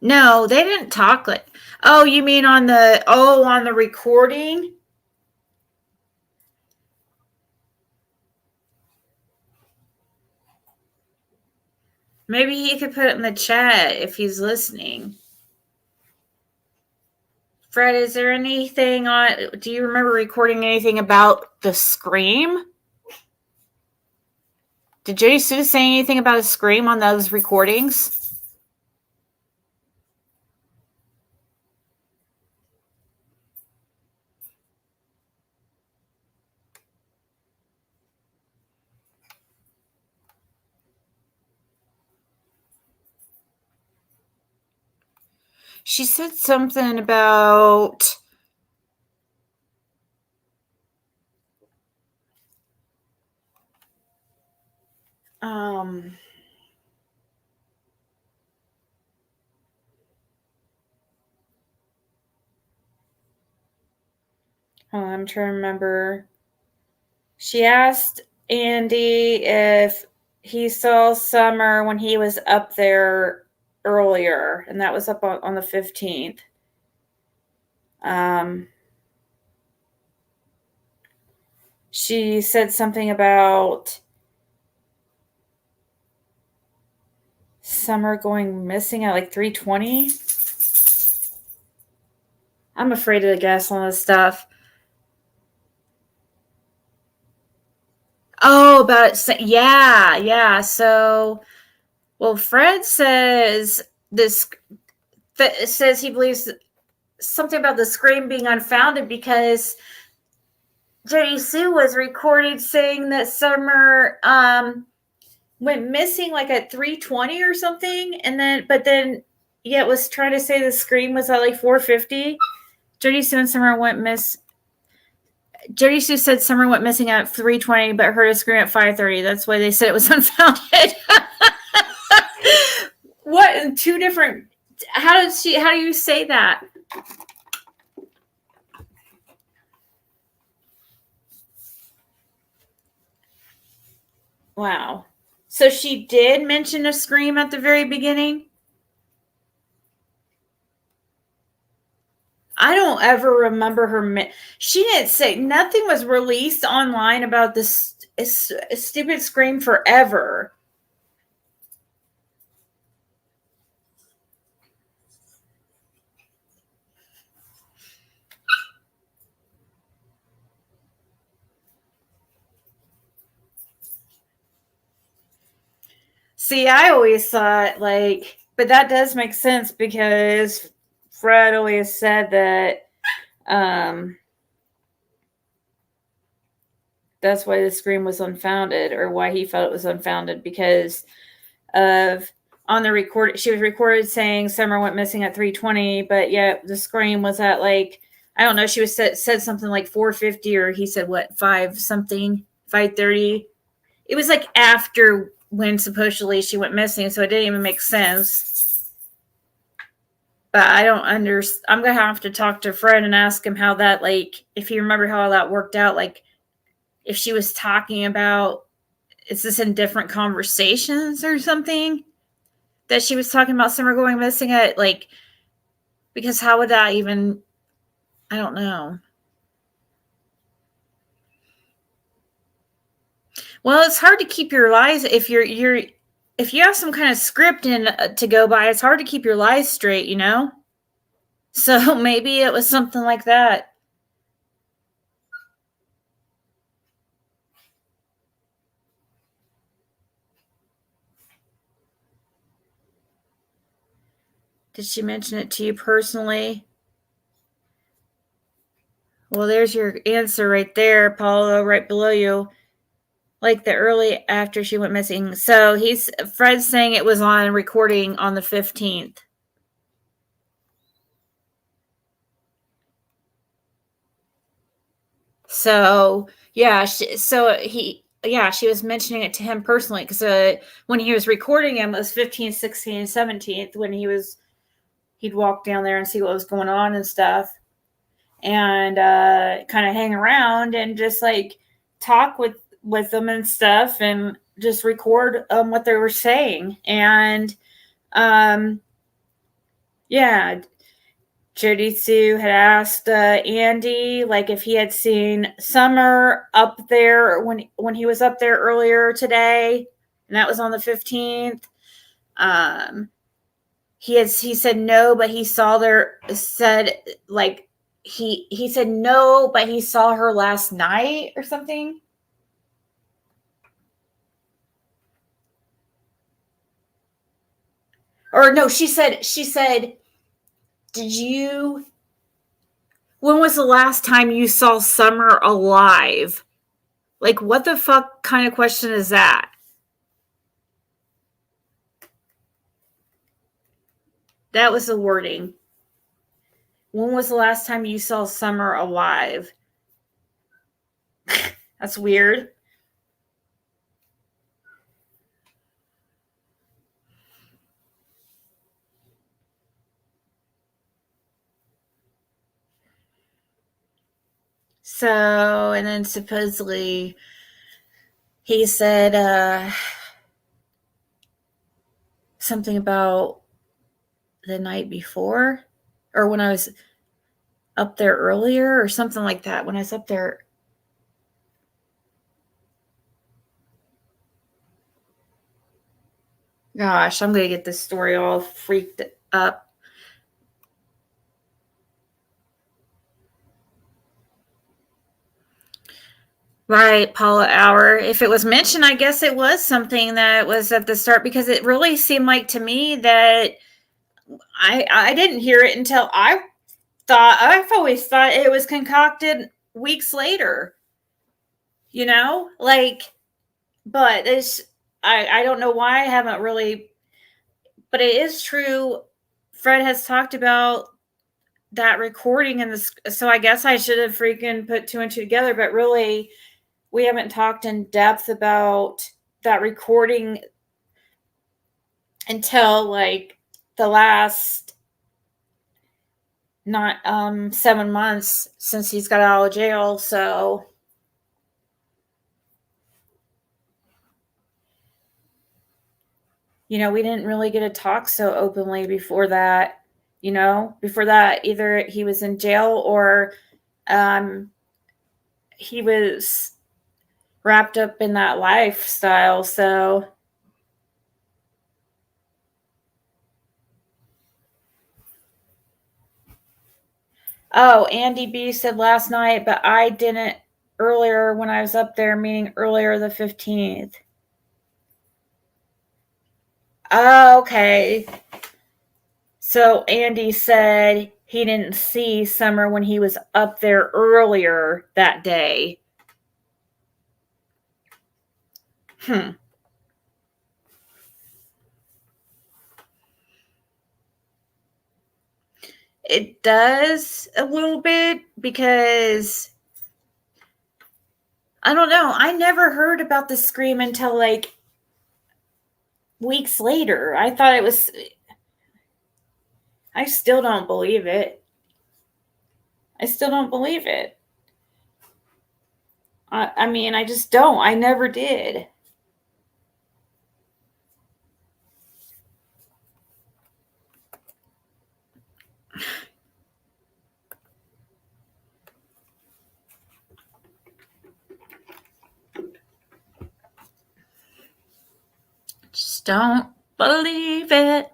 S1: No, they didn't talk like. Oh, you mean on the recording? Maybe he could put it in the chat if he's listening. Fred, is there anything do you remember recording anything about the scream? Did Judy Sue say anything about a scream on those recordings? She said something about I'm trying to remember. She asked Andy if he saw Summer when he was up there earlier, and that was up on the 15th. She said something about Summer going missing at like 3:20. I'm afraid to guess on this stuff. Oh, about it. Yeah. So, well, Fred says says he believes something about the scream being unfounded because Judy Sue was recorded saying that Summer went missing like at 3:20 or something, but then was trying to say the scream was at like 4:50. Judy Sue said Summer went missing at 3:20, but heard a scream at 5:30. That's why they said it was unfounded. What in two different? How do you say that? Wow. So she did mention a scream at the very beginning? I don't ever remember her. She didn't say, nothing was released online about this stupid scream forever. See, I always thought, like, but that does make sense because Fred always said that that's why the scream was unfounded, or why he felt it was unfounded, because of on the record, she was recorded saying Summer went missing at 3:20, but yet the scream was at, like, I don't know, she was said something like 4:50, or he said what, 5:30. It was like after when supposedly she went missing, so it didn't even make sense. But I don't understand. I'm gonna have to talk to Fred and ask him how that, like, if you remember how all that worked out, like if she was talking about, is this in different conversations or something that she was talking about Summer going missing at, like, because how would that even, I don't know. Well, it's hard to keep your lies if if you have some kind of script to go by. It's hard to keep your lies straight, you know. So maybe it was something like that. Did she mention it to you personally? Well, there's your answer right there, Paulo, right below you. Like the early after she went missing. So Fred's saying it was on recording on the 15th. So yeah, she was mentioning it to him personally, because when he was recording him, it was 15th, 16th, and 17th when he'd walk down there and see what was going on and stuff, and kind of hang around and just like talk with them and stuff, and just record what they were saying. And yeah, Jody Sue had asked Andy, like, if he had seen Summer up there when he was up there earlier today, and that was on the 15th. He said no, but he saw he said no, but he saw her last night or something. Or no, she said, when was the last time you saw Summer alive? Like, what the fuck kind of question is that? That was the wording. When was the last time you saw Summer alive? That's weird. So, and then supposedly he said something about the night before, or when I was up there earlier, or something like that. When I was up there. Gosh, I'm going to get this story all freaked up. Right, Paula Hour. If it was mentioned, I guess it was something that was at the start, because it really seemed like to me that I didn't hear it until I've always thought it was concocted weeks later. You know, like, but I don't know why I haven't really, but it is true. Fred has talked about that recording, and so I guess I should have freaking put two and two together, but really we haven't talked in depth about that recording until like the last 7 months since he's got out of jail. So we didn't really get to talk so openly before that. Before that, either he was in jail or he was wrapped up in that lifestyle. So Andy B said last night, but I didn't earlier when I was up there, meaning earlier the 15th. Oh, okay. So Andy said he didn't see Summer when he was up there earlier that day. It does a little bit because I don't know. I never heard about the scream until like weeks later. I thought it was. I still don't believe it. I still don't believe it. I mean, I just don't. I never did. Just don't believe it.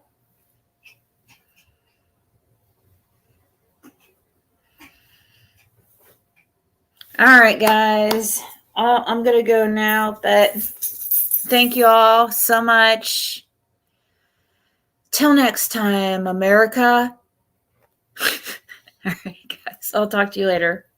S1: All right, guys. I'm going to go now, but thank you all so much. Till next time, America. All right, guys. I'll talk to you later.